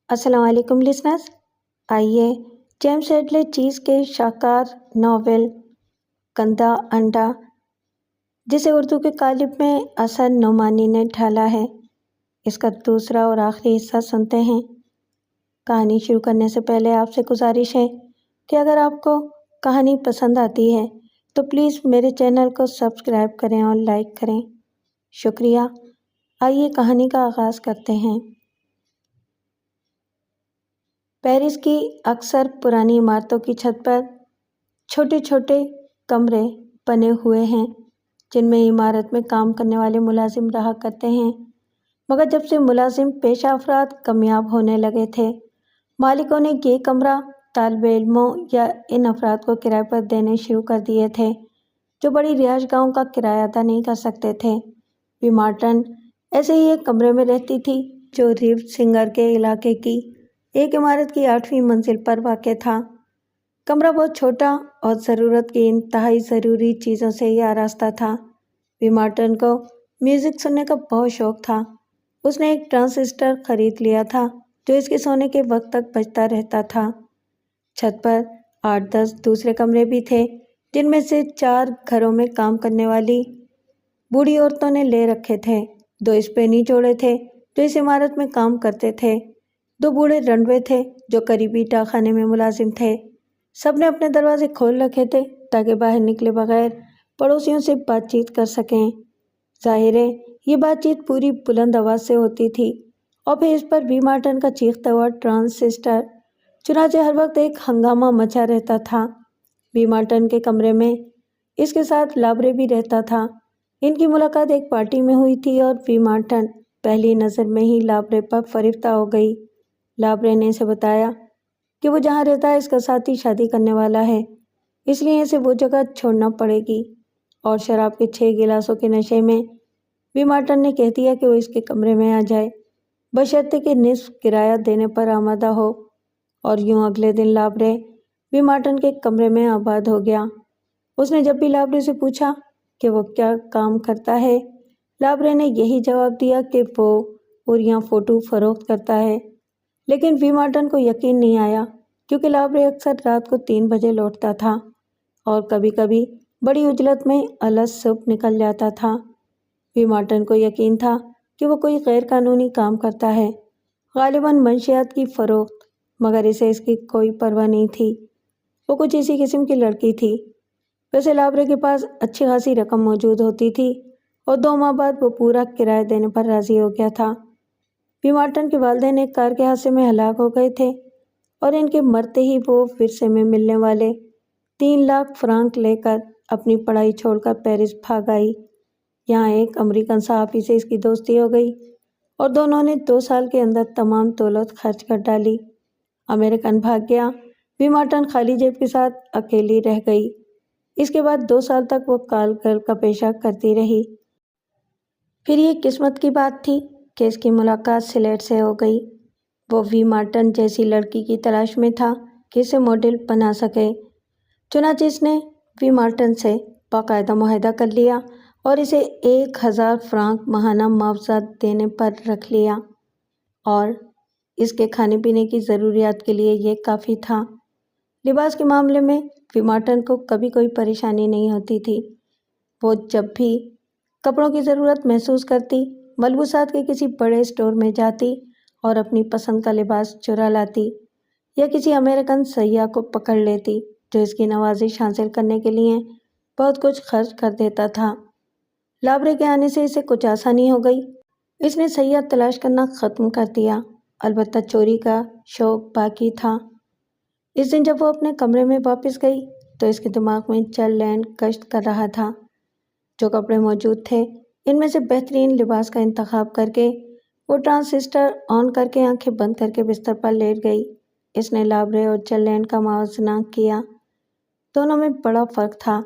السلام علیکم لسنرز، آئیے جیمس ہیڈلے چیز کے شاہکار ناول گندا انڈا، جسے اردو کے قالب میں اثر نعمانی نے ڈھالا ہے، اس کا دوسرا اور آخری حصہ سنتے ہیں۔ کہانی شروع کرنے سے پہلے آپ سے گزارش ہے کہ اگر آپ کو کہانی پسند آتی ہے تو پلیز میرے چینل کو سبسکرائب کریں اور لائک کریں، شکریہ۔ آئیے کہانی کا آغاز کرتے ہیں۔ پیرس کی اکثر پرانی عمارتوں کی چھت پر چھوٹے چھوٹے کمرے بنے ہوئے ہیں جن میں عمارت میں کام کرنے والے ملازم رہا کرتے ہیں، مگر جب سے ملازم پیشہ افراد کمیاب ہونے لگے تھے، مالکوں نے یہ کمرہ طالب علموں یا ان افراد کو کرائے پر دینے شروع کر دیے تھے جو بڑی رہائش گاہوں کا کرایہ ادا نہیں کر سکتے تھے۔ وی مارٹن ایسے ہی ایک کمرے میں رہتی تھی جو ریو سنگر کے علاقے کی ایک عمارت کی 8ویں منزل پر واقع تھا۔ کمرہ بہت چھوٹا اور ضرورت کی انتہائی ضروری چیزوں سے ہی آراستہ تھا۔ وی مارٹن کو میوزک سننے کا بہت شوق تھا۔ اس نے ایک ٹرانزسٹر خرید لیا تھا جو اس کے سونے کے وقت تک بجتا رہتا تھا۔ چھت پر 8-10 دوسرے کمرے بھی تھے جن میں سے 4 گھروں میں کام کرنے والی بوڑھی عورتوں نے لے رکھے تھے۔ 2 اسپینی جوڑے تھے جو اس عمارت میں کام کرتے تھے۔ 2 بوڑھے رنڈوے تھے جو قریبی ڈاک خانے میں ملازم تھے۔ سب نے اپنے دروازے کھول رکھے تھے تاکہ باہر نکلے بغیر پڑوسیوں سے بات چیت کر سکیں۔ ظاہر ہے یہ بات چیت پوری بلند آواز سے ہوتی تھی اور پھر اس پر وی مارٹن کا چیختا ہوا ٹرانزسٹر، چنانچہ ہر وقت ایک ہنگامہ مچا رہتا تھا۔ وی مارٹن کے کمرے میں اس کے ساتھ لابرے بھی رہتا تھا۔ ان کی ملاقات ایک پارٹی میں ہوئی تھی اور وی مارٹن پہلی نظر میں ہی لابرے پر فریفتہ ہو گئی۔ لابرے نے اسے بتایا کہ وہ جہاں رہتا ہے اس کا ساتھی شادی کرنے والا ہے، اس لیے اسے وہ جگہ چھوڑنا پڑے گی، اور شراب کے 6 گلاسوں کے نشے میں وی مارٹن نے کہہ دیا کہ وہ اس کے کمرے میں آ جائے بشرطے کہ نصف کرایہ دینے پر آمادہ ہو، اور یوں اگلے دن لابرے وی مارٹن کے کمرے میں آباد ہو گیا۔ اس نے جب بھی لابرے سے پوچھا کہ وہ کیا کام کرتا ہے، لابرے نے یہی جواب دیا کہ وہ اوریاں فوٹو فروخت کرتا ہے، لیکن وی مارٹن کو یقین نہیں آیا کیونکہ لابرے اکثر رات کو 3 بجے لوٹتا تھا اور کبھی کبھی بڑی عجلت میں الگ صبح نکل جاتا تھا۔ وی مارٹن کو یقین تھا کہ وہ کوئی غیر قانونی کام کرتا ہے، غالباً منشیات کی فروخت، مگر اسے اس کی کوئی پرواہ نہیں تھی۔ وہ کچھ اسی قسم کی لڑکی تھی۔ ویسے لابرے کے پاس اچھی خاصی رقم موجود ہوتی تھی اور 2 ماہ بعد وہ پورا کرایہ دینے پر راضی ہو گیا تھا۔ وی مارٹن کے والدین ایک کار کے حادثے میں ہلاک ہو گئے تھے اور ان کے مرتے ہی وہ ورثے میں ملنے والے 3 لاکھ فرانک لے کر اپنی پڑھائی چھوڑ کر پیرس بھاگ آئی۔ یہاں ایک امریکن صحافی سے اس کی دوستی ہو گئی اور دونوں نے 2 سال کے اندر تمام دولت خرچ کر ڈالی۔ امریکن بھاگ گیا، وی مارٹن خالی جیب کے ساتھ اکیلی رہ گئی۔ اس کے بعد 2 سال تک وہ کال گرل کا پیشہ کرتی رہی۔ پھر یہ قسمت کی بات تھی کہ اس کی ملاقات سلیٹ سے ہو گئی۔ وہ وی مارٹن جیسی لڑکی کی تلاش میں تھا کہ اسے ماڈل بنا سکے، چنانچہ اس نے وی مارٹن سے باقاعدہ معاہدہ کر لیا اور اسے 1000 فرانک ماہانہ معاوضہ دینے پر رکھ لیا، اور اس کے کھانے پینے کی ضروریات کے لیے یہ کافی تھا۔ لباس کے معاملے میں وی مارٹن کو کبھی کوئی پریشانی نہیں ہوتی تھی۔ وہ جب بھی کپڑوں کی ضرورت محسوس کرتی، ملبوسات کے کسی بڑے اسٹور میں جاتی اور اپنی پسند کا لباس چرا لاتی، یا کسی امریکن سیاح کو پکڑ لیتی جو اس کی نوازش حاصل کرنے کے لیے بہت کچھ خرچ کر دیتا تھا۔ لابرے کے آنے سے اسے کچھ آسانی ہو گئی۔ اس نے سیاح تلاش کرنا ختم کر دیا، البتہ چوری کا شوق باقی تھا۔ اس دن جب وہ اپنے کمرے میں واپس گئی تو اس کے دماغ میں چل لینڈ گشت کر رہا تھا۔ جو کپڑے موجود تھے ان میں سے بہترین لباس کا انتخاب کر کے وہ ٹرانزسٹر آن کر کے آنکھیں بند کر کے بستر پر لیٹ گئی۔ اس نے لابرے اور چل لینڈ کا موازنہ کیا۔ دونوں میں بڑا فرق تھا۔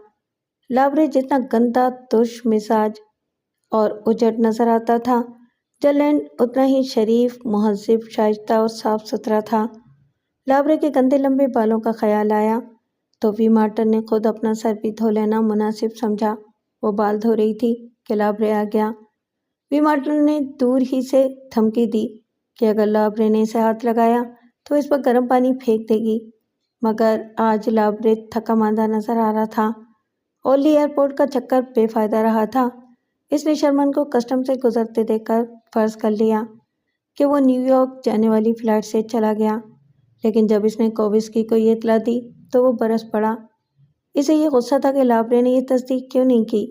لابرے جتنا گندا، ترش مزاج اور اجڑ نظر آتا تھا، چل لینڈ اتنا ہی شریف، مہذب، شائستہ اور صاف ستھرا تھا۔ لابرے کے گندے لمبے بالوں کا خیال آیا تو وی مارٹن نے خود اپنا سر بھی دھو لینا مناسب سمجھا۔ وہ بال دھو رہی تھی کہ لابرے آ گیا۔ وی مارٹن نے دور ہی سے دھمکی دی کہ اگر لابرے نے اسے ہاتھ لگایا تو اس پر گرم پانی پھینک دے گی، مگر آج لابرے تھکا ماندہ نظر آ رہا تھا۔ اولی ایئرپورٹ کا چکر بے فائدہ رہا تھا۔ اس نے شرمن کو کسٹم سے گزرتے دیکھ کر فرض کر لیا کہ وہ نیو یارک جانے والی فلائٹ سے چلا گیا، لیکن جب اس نے کووس کی کو یہ اطلاع دی تو وہ برس پڑا۔ اسے یہ غصہ تھا کہ لابرے نے یہ تصدیق کیوں نہیں کی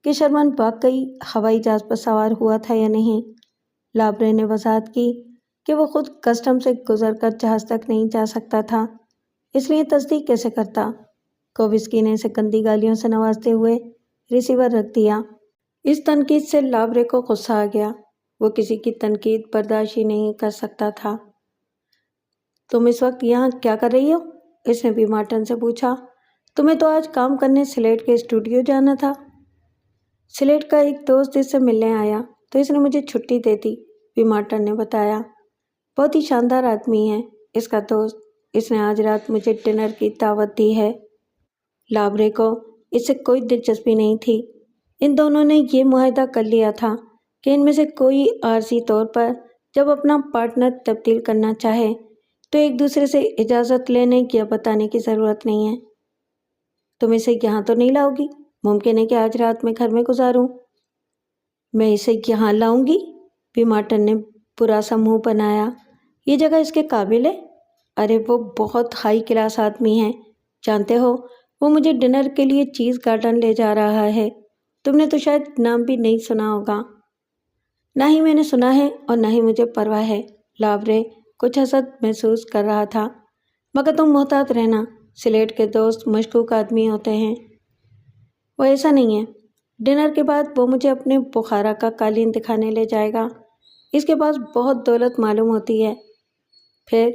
کہ شرمن واقعی ہوائی جہاز پر سوار ہوا تھا یا نہیں۔ لابرے نے وضاحت کی کہ وہ خود کسٹم سے گزر کر جہاز تک نہیں جا سکتا تھا، اس لیے تصدیق کیسے کرتا۔ کووسکی نے اسے گندی گالیوں سے نوازتے ہوئے ریسیور رکھ دیا۔ اس تنقید سے لابرے کو غصہ آ گیا۔ وہ کسی کی تنقید برداشت ہی نہیں کر سکتا تھا۔ تم اس وقت یہاں کیا کر رہی ہو؟ اس نے بھی مارٹن سے پوچھا۔ تمہیں تو آج کام کرنے سلیٹ کے اسٹوڈیو جانا تھا۔ سلیٹ کا ایک دوست اس سے ملنے آیا تو اس نے مجھے چھٹی دے دی، بھی مارٹن نے بتایا۔ بہت ہی شاندار آدمی ہے اس کا دوست، اس نے آج رات مجھے ڈنر کی دعوت دی ہے۔ لابرے کو اس سے کوئی دلچسپی نہیں تھی۔ ان دونوں نے یہ معاہدہ کر لیا تھا کہ ان میں سے کوئی عارضی طور پر جب اپنا پارٹنر تبدیل کرنا چاہے تو ایک دوسرے سے اجازت لینے یا بتانے کی ضرورت نہیں ہے۔ تم اسے یہاں تو نہیں لاؤ گی؟ ممکن ہے کہ آج رات میں گھر میں گزاروں۔ میں اسے یہاں لاؤں گی؟ بھی مارٹن نے برا سا منہ بنایا۔ یہ جگہ اس کے قابل ہے؟ ارے وہ بہت ہائی کلاس آدمی ہے، جانتے ہو وہ مجھے ڈنر کے لیے چیز گارڈن لے جا رہا ہے۔ تم نے تو شاید نام بھی نہیں سنا ہوگا۔ نہ ہی میں نے سنا ہے اور نہ ہی مجھے پرواہ ہے۔ لابرے کچھ حسد محسوس کر رہا تھا۔ مگر تم محتاط رہنا، سلیٹ کے دوست مشکوک آدمی ہوتے ہیں۔ وہ ایسا نہیں ہے۔ ڈنر کے بعد وہ مجھے اپنے بخارا کا قالین دکھانے لے جائے گا۔ اس کے پاس بہت دولت معلوم ہوتی ہے۔ پھر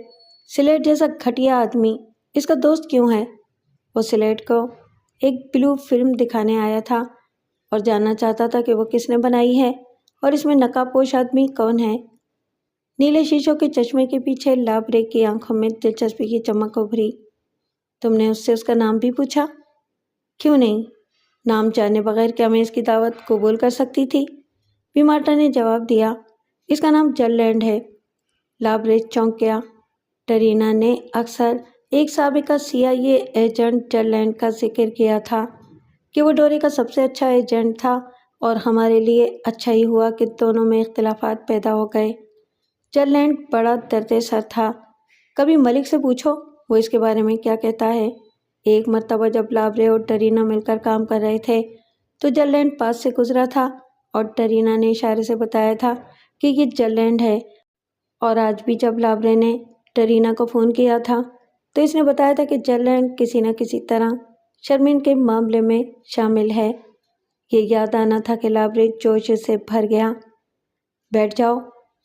سلیٹ جیسا گھٹیا آدمی اس کا دوست کیوں ہے؟ وہ سلیٹ کو ایک بلو فلم دکھانے آیا تھا اور جاننا چاہتا تھا کہ وہ کس نے بنائی ہے اور اس میں نقاب پوش آدمی کون ہے۔ نیلے شیشوں کے چشمے کے پیچھے لابرے کی آنکھوں میں دلچسپی کی چمک ابھری۔ تم نے اس سے اس کا نام بھی پوچھا؟ کیوں نہیں؟ نام جانے بغیر کیا میں اس کی دعوت قبول کر سکتی تھی؟ بھی مارٹن نے جواب دیا۔ اس کا نام جل لینڈ ہے۔ لابرے چونک گیا۔ ٹرینا نے اکثر ایک سابقہ CIA ایجنٹ جل لینڈ کا ذکر کیا تھا کہ وہ ڈورے کا سب سے اچھا ایجنٹ تھا، اور ہمارے لیے اچھا ہی ہوا کہ دونوں میں اختلافات پیدا ہو گئے۔ جل لینڈ بڑا درد سر تھا۔ کبھی ملک سے پوچھو وہ اس کے بارے میں کیا کہتا ہے۔ ایک مرتبہ جب لابرے اور ٹرینا مل کر کام کر رہے تھے تو جل لینڈ پاس سے گزرا تھا اور ٹرینا نے اشارے سے بتایا تھا کہ یہ جل لینڈ ہے، اور آج بھی جب لابرے نے ٹرینا کو فون کیا تھا تو اس نے بتایا تھا کہ جل لینڈ کسی نہ کسی طرح شرمن کے معاملے میں شامل ہے۔ یہ یاد آنا تھا کہ لابرے جوش سے بھر گیا۔ بیٹھ جاؤ،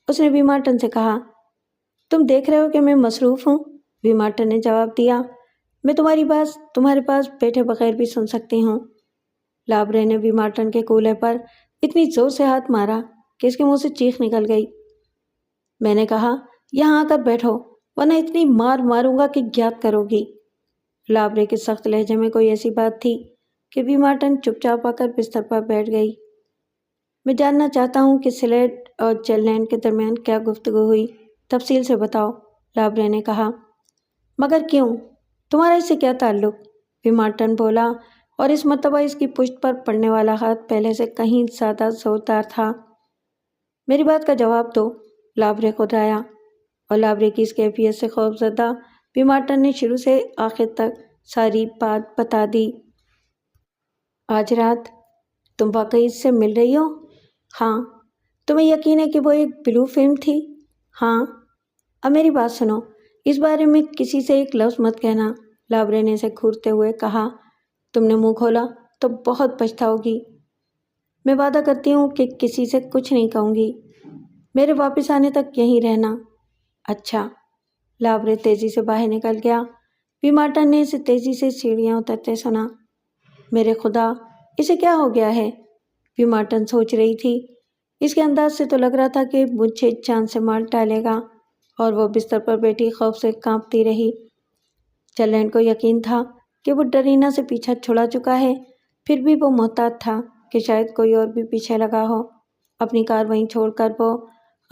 اس نے بھی مارٹن سے کہا۔ تم دیکھ رہے ہو کہ میں مصروف ہوں، بھی مارٹن نے جواب دیا۔ میں تمہاری بات تمہارے پاس بیٹھے بغیر بھی سن سکتی ہوں۔ لابرے نے بھی مارٹن کے کولر پر اتنی زور سے ہاتھ مارا کہ اس کے منہ سے چیخ نکل گئی۔ میں نے کہا یہاں آ کر بیٹھو، ورنہ اتنی مار ماروں گا کہ یاد کرو گی۔ لابرے کے سخت لہجے میں کوئی ایسی بات تھی کہ بھی مارٹن چپ چاپ آ کر بستر پر بیٹھ گئی۔ میں جاننا چاہتا ہوں کہ سلیٹ اور جل لینڈ کے درمیان کیا گفتگو ہوئی، تفصیل سے بتاؤ، لابرے نے کہا۔ مگر کیوں؟ تمہارا اس سے کیا تعلق؟ بھی مارٹن بولا، اور اس مرتبہ اس کی پشت پر پڑنے والا ہاتھ پہلے سے کہیں زیادہ زوردار تھا۔ میری بات کا جواب دو، لابرے خدرایا، اور لابرے کی اس کیفیت سے خوف زدہ بھی مارٹن نے شروع سے آخر تک ساری بات بتا دی۔ آج رات تم واقعی اس سے مل رہی ہو؟ ہاں۔ تمہیں یقین ہے کہ وہ ایک بلو فلم تھی؟ ہاں۔ اب میری بات سنو، اس بارے میں کسی سے ایک لفظ مت کہنا، لابرے نے اسے گھورتے ہوئے کہا۔ تم نے منہ کھولا تو بہت پچھتاؤ گی۔ میں وعدہ کرتی ہوں کہ کسی سے کچھ نہیں کہوں گی۔ میرے واپس آنے تک یہیں رہنا۔ اچھا۔ لابرے تیزی سے باہر نکل گیا۔ بھی مارٹن نے اسے تیزی سے سیڑھیاں اترتے سنا۔ میرے خدا، اسے کیا ہو گیا ہے؟ بھی مارٹن سوچ رہی تھی۔ اس کے انداز سے تو لگ رہا تھا کہ مجھے جان سے مار ڈالے گا، اور وہ بستر پر بیٹھی خوف سے کانپتی رہی۔ جل لینڈ کو یقین تھا کہ وہ ٹرینا سے پیچھا چھڑا چکا ہے، پھر بھی وہ محتاط تھا کہ شاید کوئی اور بھی پیچھے لگا ہو۔ اپنی کار وہیں چھوڑ کر وہ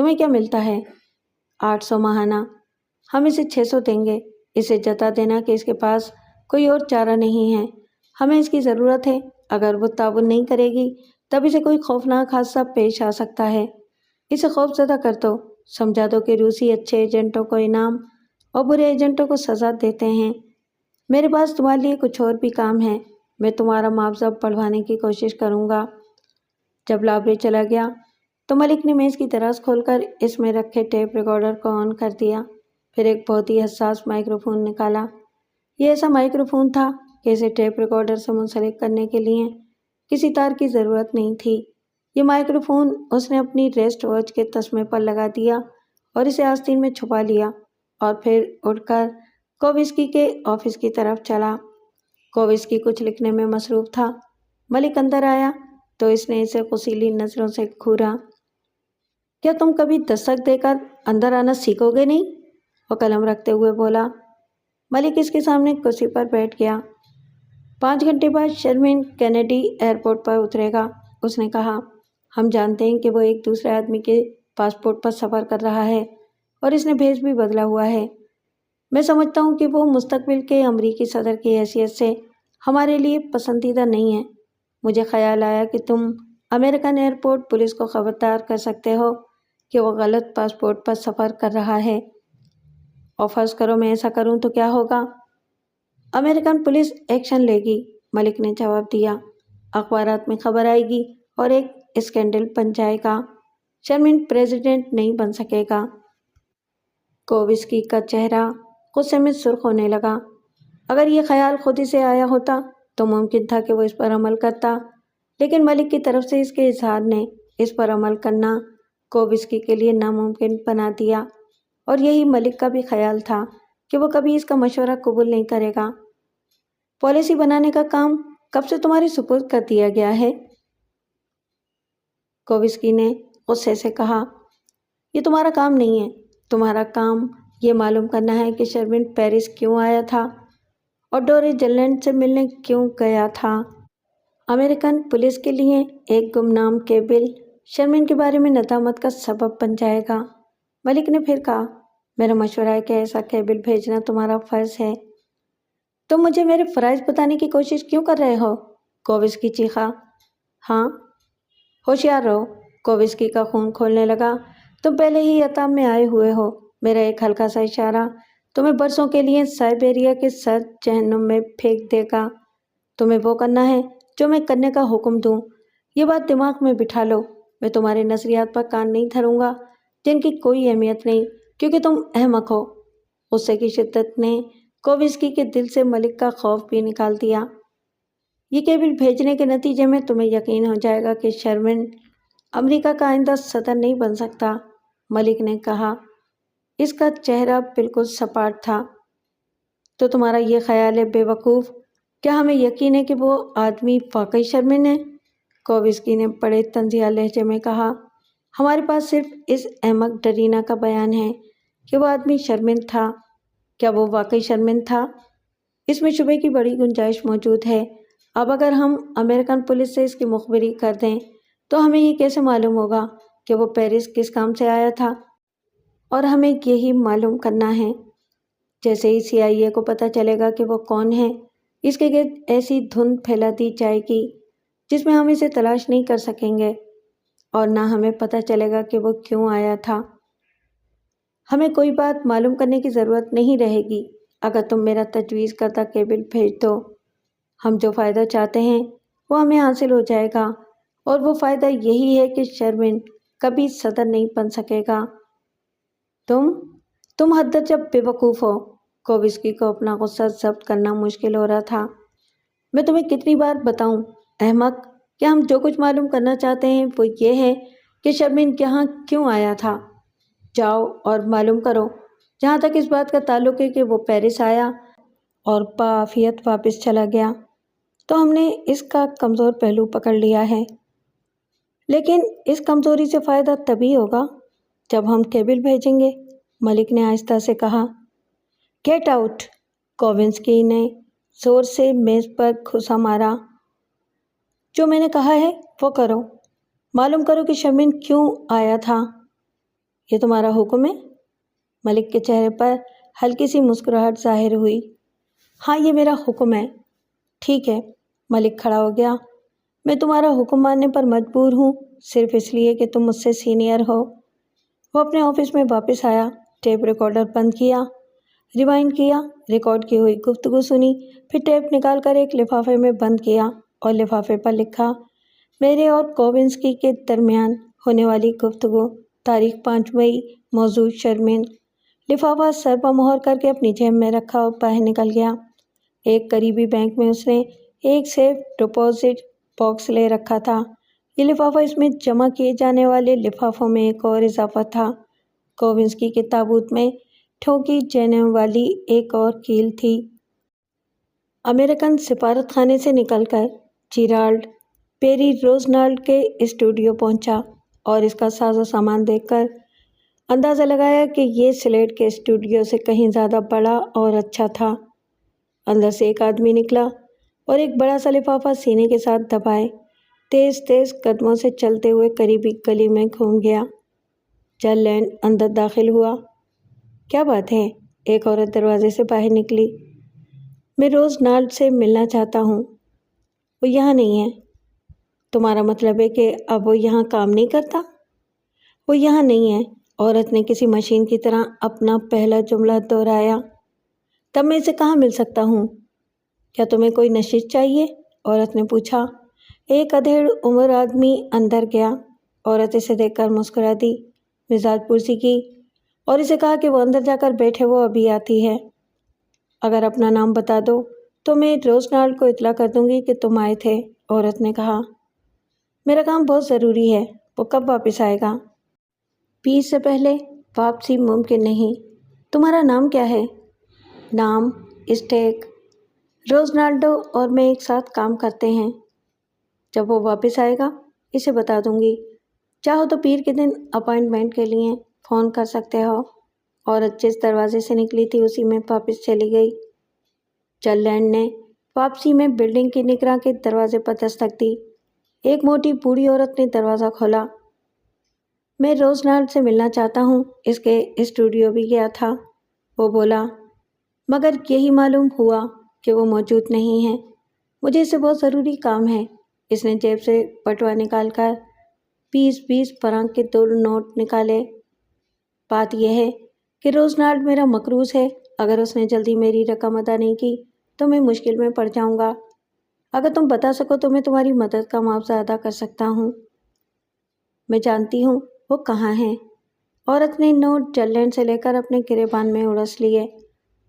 تمہیں کیا ملتا ہے؟ 800 ماہانہ۔ ہم اسے 600 دیں گے۔ اسے جتا دینا کہ اس کے پاس کوئی اور چارہ نہیں ہے۔ ہمیں اس کی ضرورت ہے۔ اگر وہ تعاون نہیں کرے گی تب اسے کوئی خوفناک حادثہ پیش آ سکتا ہے۔ اسے خوف زدہ کر دو، سمجھا دو کہ روسی اچھے ایجنٹوں کو انعام اور برے ایجنٹوں کو سزا دیتے ہیں۔ میرے پاس تمہارے لیے کچھ اور بھی کام ہے۔ میں تمہارا معاوضہ بڑھوانے کی کوشش کروں گا۔ جب لابرے چلا گیا تو ملک نے میز کی دراز کھول کر اس میں رکھے ٹیپ ریکارڈر کو آن کر دیا، پھر ایک بہت ہی حساس مائکرو فون نکالا۔ یہ ایسا مائکرو فون تھا کہ اسے ٹیپ ریکارڈر سے منسلک کرنے کے لیے کسی تار کی ضرورت نہیں تھی۔ یہ مائکرو فون اس نے اپنی ریسٹ واچ کے تسمے پر لگا دیا اور اسے آستین میں چھپا لیا، اور پھر اٹھ کر کووسکی کے آفس کی طرف چلا۔ کووسکی کچھ لکھنے میں مصروف تھا۔ ملک اندر آیا تو اس نے اسے غصیلی نظروں سے گھورا۔ کیا تم کبھی دستک دے کر اندر آنا سیکھو گے نہیں؟ وہ قلم رکھتے ہوئے بولا۔ ملک اس کے سامنے کرسی پر بیٹھ گیا۔ 5 گھنٹے بعد شرمین کینیڈی ایئرپورٹ پر اترے گا، اس نے کہا۔ ہم جانتے ہیں کہ وہ ایک دوسرے آدمی کے پاسپورٹ پر سفر کر رہا ہے اور اس نے بھیس بھی بدلا ہوا ہے۔ میں سمجھتا ہوں کہ وہ مستقبل کے امریکی صدر کی حیثیت سے ہمارے لیے پسندیدہ نہیں ہے۔ مجھے خیال آیا کہ تم امریکن ایئرپورٹ پولیس کو خبردار کر سکتے ہو کہ وہ غلط پاسپورٹ پر سفر کر رہا ہے۔ اور فرض کرو میں ایسا کروں تو کیا ہوگا؟ امریکن پولیس ایکشن لے گی، ملک نے جواب دیا۔ اخبارات میں خبر آئے گی اور ایک اسکینڈل بن جائے گا۔ شرمین پریزیڈنٹ نہیں بن سکے گا۔ کووسکی کا چہرہ غصے میں سرخ ہونے لگا۔ اگر یہ خیال خود ہی سے آیا ہوتا تو ممکن تھا کہ وہ اس پر عمل کرتا، لیکن ملک کی طرف سے اس کے اظہار نے اس پر عمل کرنا کووسکی کے لیے ناممکن بنا دیا، اور یہی ملک کا بھی خیال تھا کہ وہ کبھی اس کا مشورہ قبول نہیں کرے گا۔ پالیسی بنانے کا کام کب سے تمہارے سپرد کر دیا گیا ہے؟ کووسکی نے غصے سے کہا۔ یہ تمہارا کام نہیں ہے۔ تمہارا کام یہ معلوم کرنا ہے کہ شرمین پیرس کیوں آیا تھا اور ڈورے جلینڈ سے ملنے کیوں گیا تھا۔ امریکن پولیس کے لیے ایک گمنام کیبل شرمین کے بارے میں ندامت کا سبب بن جائے گا۔ ملک نے پھر کہا، میرا مشورہ ہے کہ ایسا کیبل بھیجنا تمہارا فرض ہے۔ تم مجھے میرے فرائض بتانے کی کوشش کیوں کر رہے ہو؟ کووسکی چیخا۔ ہاں، ہوشیار رہو۔ کووسکی کا خون کھولنے لگا۔ تم پہلے ہی عطاب میں آئے ہوئے ہو۔ میرا ایک ہلکا سا اشارہ تمہیں برسوں کے لیے سائبیریا کے سرد جہنم میں پھینک دے گا۔ تمہیں وہ کرنا ہے جو میں کرنے کا حکم دوں۔ یہ بات دماغ میں بٹھا لو۔ میں تمہارے نظریات پر کان نہیں دھروں گا جن کی کوئی اہمیت نہیں، کیونکہ تم احمق ہو۔ غصے کی شدت نے کووسکی کے دل سے ملک کا خوف بھی نکال دیا۔ یہ کیبل بھیجنے کے نتیجے میں تمہیں یقین ہو جائے گا کہ شرمین امریکہ کا آئندہ صدر نہیں بن سکتا، ملک نے کہا۔ اس کا چہرہ بالکل سپاٹ تھا۔ تو تمہارا یہ خیال ہے بے وقوف؟ کیا ہمیں یقین ہے کہ وہ آدمی واقعی شرمین ہے؟ کووسکی نے بڑے طنزیہ لہجے میں کہا۔ ہمارے پاس صرف اس احمق ڈرینا کا بیان ہے کہ وہ آدمی شرمین تھا۔ کیا وہ واقعی شرمین تھا؟ اس میں شبے کی بڑی گنجائش موجود ہے۔ اب اگر ہم امریکن پولیس سے اس کی مخبری کر دیں تو ہمیں یہ کیسے معلوم ہوگا کہ وہ پیرس کس کام سے آیا تھا؟ اور ہمیں یہی معلوم کرنا ہے۔ جیسے ہی CIA کو پتہ چلے گا کہ وہ کون ہے، اس کے گرد ایسی دھند پھیلا دی جائے گی جس میں ہم اسے تلاش نہیں کر سکیں گے، اور نہ ہمیں پتہ چلے گا کہ وہ کیوں آیا تھا۔ ہمیں کوئی بات معلوم کرنے کی ضرورت نہیں رہے گی اگر تم میرا تجویز کردہ کیبل بھیج دو۔ ہم جو فائدہ چاہتے ہیں وہ ہمیں حاصل ہو جائے گا، اور وہ فائدہ یہی ہے کہ شرمین کبھی صدر نہیں بن سکے گا۔ تم حد درجہ بے وقوف ہو۔ کووسکی کو اپنا غصہ ضبط کرنا مشکل ہو رہا تھا۔ میں تمہیں کتنی بار بتاؤں احمق کہ ہم جو کچھ معلوم کرنا چاہتے ہیں وہ یہ ہے کہ شرمین یہاں کیوں آیا تھا۔ جاؤ اور معلوم کرو۔ جہاں تک اس بات کا تعلق ہے کہ وہ پیرس آیا اور بعافیت واپس چلا گیا تو ہم نے اس کا کمزور پہلو پکڑ لیا ہے، لیکن اس کمزوری سے فائدہ تبھی ہوگا جب ہم کیبل بھیجیں گے، ملک نے آہستہ سے کہا۔ Get out! کووسکی نے زور سے میز پر گھوسا مارا۔ جو میں نے کہا ہے وہ کرو۔ معلوم کرو کہ شرمین کیوں آیا تھا۔ یہ تمہارا حکم ہے؟ ملک کے چہرے پر ہلکی سی مسکراہٹ ظاہر ہوئی۔ ہاں، یہ میرا حکم ہے۔ ٹھیک ہے۔ ملک کھڑا ہو گیا۔ میں تمہارا حکم ماننے پر مجبور ہوں، صرف اس لیے کہ تم مجھ سے سینئر ہو۔ وہ اپنے آفس میں واپس آیا، ٹیپ ریکارڈر بند کیا، ریوائنڈ کیا، ریکارڈ کی ہوئی گفتگو سنی، پھر ٹیپ نکال کر ایک لفافے میں بند کیا اور لفافے پر لکھا، میرے اور کوونسکی کے درمیان ہونے والی گفتگو، تاریخ 5 مئی، موضوع شرمین۔ لفافہ سر پر مہر کر کے اپنی جیب میں رکھا اور باہر نکل گیا۔ ایک قریبی بینک میں اس نے ایک سیف ڈپازٹ باکس لے رکھا تھا۔ یہ لفافہ اس میں جمع کیے جانے والے لفافوں میں ایک اور اضافہ تھا۔ کوونسکی کے تابوت میں ٹھوکی جانے والی ایک اور کیل تھی۔ امریکن سفارت خانے سے نکل کر جیرالڈ پیری روزنالڈ کے اسٹوڈیو پہنچا اور اس کا ساز و سامان دیکھ کر اندازہ لگایا کہ یہ سلیٹ کے اسٹوڈیو سے کہیں زیادہ بڑا اور اچھا تھا۔ اندر سے ایک آدمی نکلا اور ایک بڑا سا لفافہ سینے کے ساتھ دبائے تیز تیز قدموں سے چلتے ہوئے قریبی گلی میں گھوم گیا۔ جل لینڈ اندر داخل ہوا۔ کیا بات ہے؟ ایک عورت دروازے سے باہر نکلی۔ میں روزنالڈ سے ملنا چاہتا ہوں۔ وہ یہاں نہیں ہے۔ تمہارا مطلب ہے کہ اب وہ یہاں کام نہیں کرتا؟ وہ یہاں نہیں ہے، عورت نے کسی مشین کی طرح اپنا پہلا جملہ دہرایا۔ تب میں اسے کہاں مل سکتا ہوں؟ کیا تمہیں کوئی نشست چاہیے؟ عورت نے پوچھا۔ ایک ادھیڑ عمر آدمی اندر گیا۔ عورت اسے دیکھ کر مسکرا دی، مزاج پرسی کی اور اسے کہا کہ وہ اندر جا کر بیٹھے، وہ ابھی آتی ہے۔ اگر اپنا نام بتا دو تو میں روزنالڈ کو اطلاع کر دوں گی کہ تم آئے تھے، عورت نے کہا۔ میرا کام بہت ضروری ہے۔ وہ کب واپس آئے گا؟ 20 سے پہلے واپسی ممکن نہیں۔ تمہارا نام کیا ہے؟ نام اسٹیک۔ روزنالڈو اور میں ایک ساتھ کام کرتے ہیں۔ جب وہ واپس آئے گا اسے بتا دوں گی۔ چاہو تو پیر کے دن اپائنٹمنٹ کے لیے فون کر سکتے ہو۔ عورت جس دروازے سے نکلی تھی اسی میں واپس چلی گئی۔ جل لینڈ نے واپسی میں بلڈنگ کی نگراں کے دروازے پر دستک دی۔ ایک موٹی بوڑھی عورت نے دروازہ کھولا۔ میں روزنالڈ سے ملنا چاہتا ہوں، اس کے اسٹوڈیو بھی گیا تھا، وہ بولا، مگر یہی معلوم ہوا کہ وہ موجود نہیں ہے۔ مجھے اس سے بہت ضروری کام ہے۔ اس نے جیب سے بٹوا نکال کر 20 فرانک کے 2 نوٹ نکالے۔ بات یہ ہے کہ روزنالڈ میرا مقروض ہے۔ اگر اس نے جلدی میری رقم ادا نہیں کی تو میں مشکل میں پڑ جاؤں گا۔ اگر تم بتا سکو تو میں تمہاری مدد کا معاوضہ ادا کر سکتا ہوں۔ میں جانتی ہوں وہ کہاں ہیں۔ عورت نے نوٹ جل لینڈ سے لے کر اپنے گریبان میں اڑس لیے۔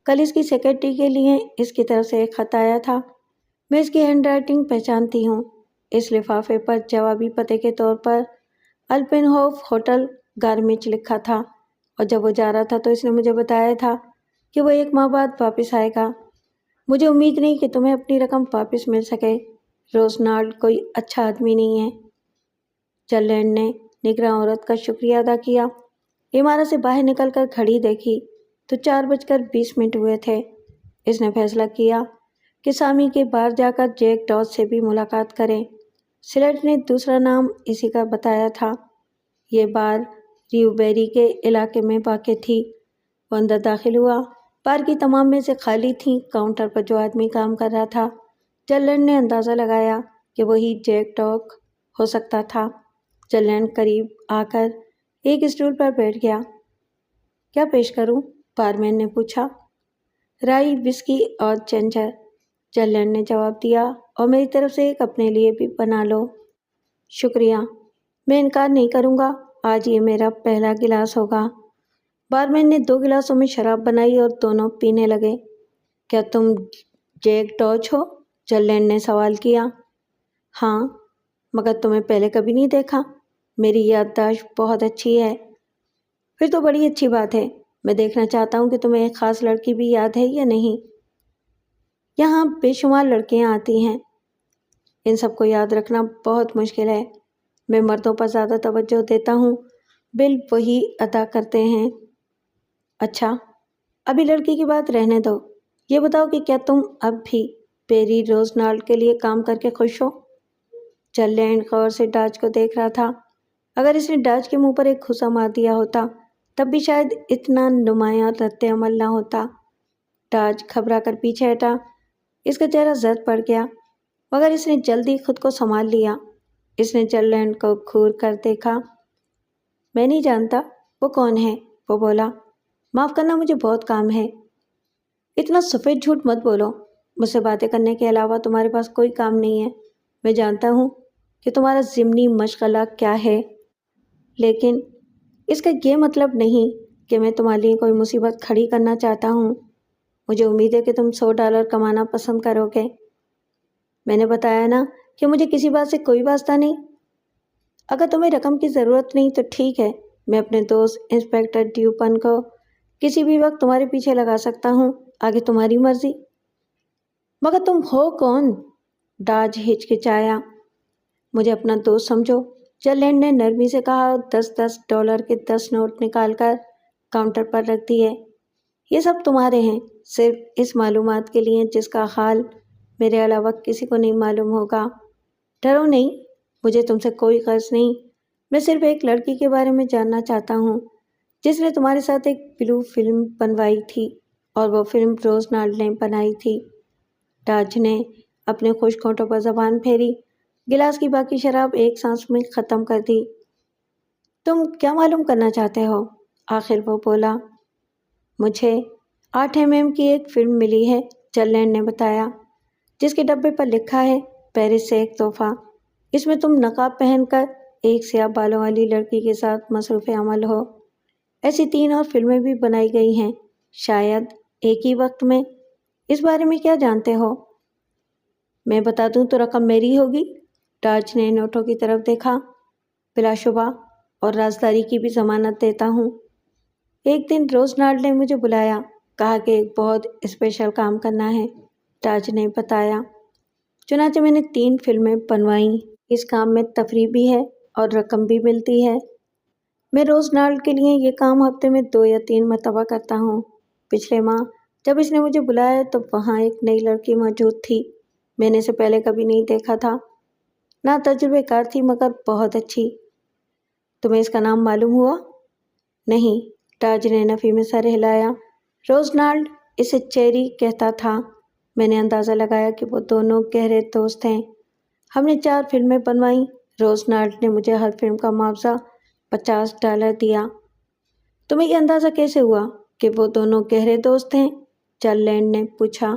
کل اس کی سیکرٹری کے لیے اس کی طرف سے ایک خط آیا تھا۔ میں اس کی ہینڈ رائٹنگ پہچانتی ہوں۔ اس لفافے پر جوابی پتے کے طور پر الپنہوف ہوٹل گارمچ لکھا تھا، اور جب وہ جا رہا تھا تو اس نے مجھے بتایا تھا کہ وہ 1 ماہ بعد واپس آئے گا۔ مجھے امید نہیں کہ تمہیں اپنی رقم واپس مل سکے۔ روزنالڈ کوئی اچھا آدمی نہیں ہے۔ جل لینڈ نے نگراں عورت کا شکریہ ادا کیا۔ عمارت سے باہر نکل کر گھڑی دیکھی تو 4:20 ہوئے تھے۔ اس نے فیصلہ کیا کہ سامی کے بار جا کر جیک ڈاج سے بھی ملاقات کریں۔ سلیٹ نے دوسرا نام اسی کا بتایا تھا۔ یہ بار ریوبیری کے علاقے میں واقع تھی۔ وہ اندر داخل ہوا۔ بار کی تمام میزیں خالی تھیں۔ کاؤنٹر پر جو آدمی کام کر رہا تھا، جل لینڈ نے اندازہ لگایا کہ وہی جیک ڈاگ ہو سکتا تھا۔ جل لینڈ قریب آ کر ایک اسٹول پر بیٹھ گیا۔ کیا پیش کروں؟ بارمین نے پوچھا۔ رائی، وسکی اور جنجر، جل لینڈ نے جواب دیا، اور میری طرف سے ایک اپنے لیے بھی بنا لو۔ شکریہ، میں انکار نہیں کروں گا۔ آج یہ میرا پہلا گلاس ہوگا۔ بارمین نے 2 گلاسوں میں شراب بنائی اور دونوں پینے لگے۔ کیا تم جیک ڈاج ہو؟ جل لینڈ نے سوال کیا۔ ہاں، مگر تمہیں پہلے کبھی نہیں دیکھا۔ میری یادداشت بہت اچھی ہے۔ پھر تو بڑی اچھی بات ہے۔ میں دیکھنا چاہتا ہوں کہ تمہیں ایک خاص لڑکی بھی یاد ہے یا نہیں۔ یہاں بے شمار لڑکیاں آتی ہیں، ان سب کو یاد رکھنا بہت مشکل ہے۔ میں مردوں پر زیادہ توجہ دیتا ہوں، بل وہی ادا کرتے ہیں۔ اچھا، ابھی لڑکی کی بات رہنے دو۔ یہ بتاؤ کہ کیا تم اب بھی پیری روزنالڈ کے لیے کام کر کے خوش ہو؟ جل لینڈ غور سے ڈاج کو دیکھ رہا تھا۔ اگر اس نے ڈاج کے منہ پر ایک گھسا مار دیا ہوتا تب بھی شاید اتنا نمایاں رد عمل نہ ہوتا۔ تاج گھبرا کر پیچھے ہٹا۔ اس کا چہرہ زرد پڑ گیا، مگر اس نے جلدی خود کو سنبھال لیا۔ اس نے چرلینڈ کو گھور کر دیکھا۔ میں نہیں جانتا وہ کون ہے، وہ بولا۔ معاف کرنا، مجھے بہت کام ہے۔ اتنا سفید جھوٹ مت بولو۔ مجھ سے باتیں کرنے کے علاوہ تمہارے پاس کوئی کام نہیں ہے۔ میں جانتا ہوں کہ تمہارا ضمنی مشغلہ کیا ہے، لیکن اس کا یہ مطلب نہیں کہ میں تمہارے لیے کوئی مصیبت کھڑی کرنا چاہتا ہوں۔ مجھے امید ہے کہ تم $100 کمانا پسند کرو گے۔ میں نے بتایا نا کہ مجھے کسی بات سے کوئی واسطہ نہیں۔ اگر تمہیں رقم کی ضرورت نہیں تو ٹھیک ہے، میں اپنے دوست انسپیکٹر ڈیوپن کو کسی بھی وقت تمہارے پیچھے لگا سکتا ہوں، آگے تمہاری مرضی۔ مگر تم ہو کون؟ ڈاج ہچکچایا۔ مجھے اپنا دوست سمجھو، چرلینڈ نے نرمی سے کہا اور $10 کے 10 نوٹ نکال کر کاؤنٹر پر رکھ دیے۔ یہ سب تمہارے ہیں، صرف اس معلومات کے لیے جس کا حال میرے علاوہ کسی کو نہیں معلوم ہوگا۔ ڈرو نہیں، مجھے تم سے کوئی غرض نہیں۔ میں صرف ایک لڑکی کے بارے میں جاننا چاہتا ہوں جس نے تمہارے ساتھ ایک بلو فلم بنوائی تھی، اور وہ فلم روزنالڈ نے بنائی تھی۔ ڈاج نے اپنے خشک ہونٹوں پر زبان پھیری، گلاس کی باقی شراب ایک سانس میں ختم کر دی۔ تم کیا معلوم کرنا چاہتے ہو؟ آخر وہ بولا۔ مجھے 8 کی ایک فلم ملی ہے، چرلینڈ نے بتایا، جس کے ڈبے پر لکھا ہے پیرس سے ایک تحفہ۔ اس میں تم نقاب پہن کر ایک سیاہ بالوں والی لڑکی کے ساتھ مصروف عمل ہو۔ ایسی 3 اور فلمیں بھی بنائی گئی ہیں، شاید ایک ہی وقت میں۔ اس بارے میں کیا جانتے ہو؟ میں بتا دوں تو رقم میری ہوگی۔ ڈاج نے نوٹوں کی طرف دیکھا۔ بلا شبہ، اور رازداری کی بھی ضمانت دیتا ہوں۔ ایک دن روزنالڈ نے مجھے بلایا، کہا کہ ایک بہت اسپیشل کام کرنا ہے، ڈاج نے بتایا۔ چنانچہ میں نے 3 فلمیں بنوائیں۔ اس کام میں تفریح بھی ہے اور رقم بھی ملتی ہے۔ میں روزنالڈ کے لیے یہ کام ہفتے میں 2 یا 3 مرتبہ کرتا ہوں۔ پچھلے ماہ جب اس نے مجھے بلایا تو وہاں ایک نئی لڑکی موجود تھی۔ میں نے اسے پہلے کبھی نہیں دیکھا تھا۔ نہ تجربے کار تھی مگر بہت اچھی۔ تمہیں اس کا نام معلوم ہوا؟ نہیں، ڈاج نے نفی میں سر ہلایا۔ روزنالڈ اسے چیری کہتا تھا۔ میں نے اندازہ لگایا کہ وہ دونوں گہرے دوست ہیں۔ ہم نے 4 فلمیں بنوائیں۔ روزنالڈ نے مجھے ہر فلم کا معاوضہ $50 دیا۔ تمہیں یہ اندازہ کیسے ہوا کہ وہ دونوں گہرے دوست ہیں؟ چرلینڈ نے پوچھا۔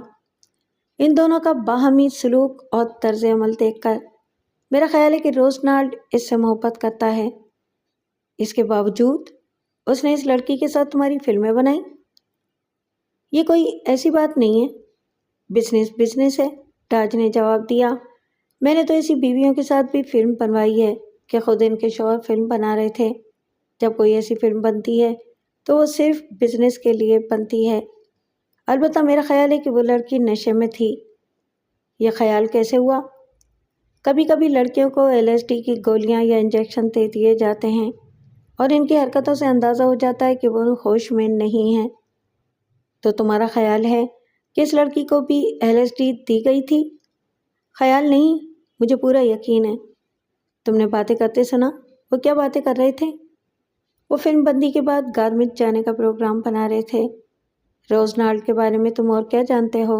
ان دونوں کا باہمی سلوک اور طرز عمل دیکھ کر میرا خیال ہے کہ روزنالڈ اس سے محبت کرتا ہے۔ اس کے باوجود اس نے اس لڑکی کے ساتھ تمہاری فلمیں بنائیں؟ یہ کوئی ایسی بات نہیں ہے۔ بزنس ہے، ڈاج نے جواب دیا۔ میں نے تو ایسی بیویوں کے ساتھ بھی فلم بنوائی ہے کہ خود ان کے شوہر فلم بنا رہے تھے۔ جب کوئی ایسی فلم بنتی ہے تو وہ صرف بزنس کے لیے بنتی ہے۔ البتہ میرا خیال ہے کہ وہ لڑکی نشے میں تھی۔ یہ خیال کیسے ہوا؟ کبھی کبھی لڑکیوں کو LSD کی گولیاں یا انجیکشن دے دیے جاتے ہیں، اور ان کی حرکتوں سے اندازہ ہو جاتا ہے کہ وہ ہوش میں نہیں ہیں۔ تو تمہارا خیال ہے کہ اس لڑکی کو بھی LSD دی گئی تھی؟ خیال نہیں، مجھے پورا یقین ہے۔ تم نے باتیں کرتے سنا؟ وہ کیا باتیں کر رہے تھے؟ وہ فلم بندی کے بعد گارمنٹ جانے کا پروگرام بنا رہے تھے۔ روزنالڈ کے بارے میں تم اور کیا جانتے ہو؟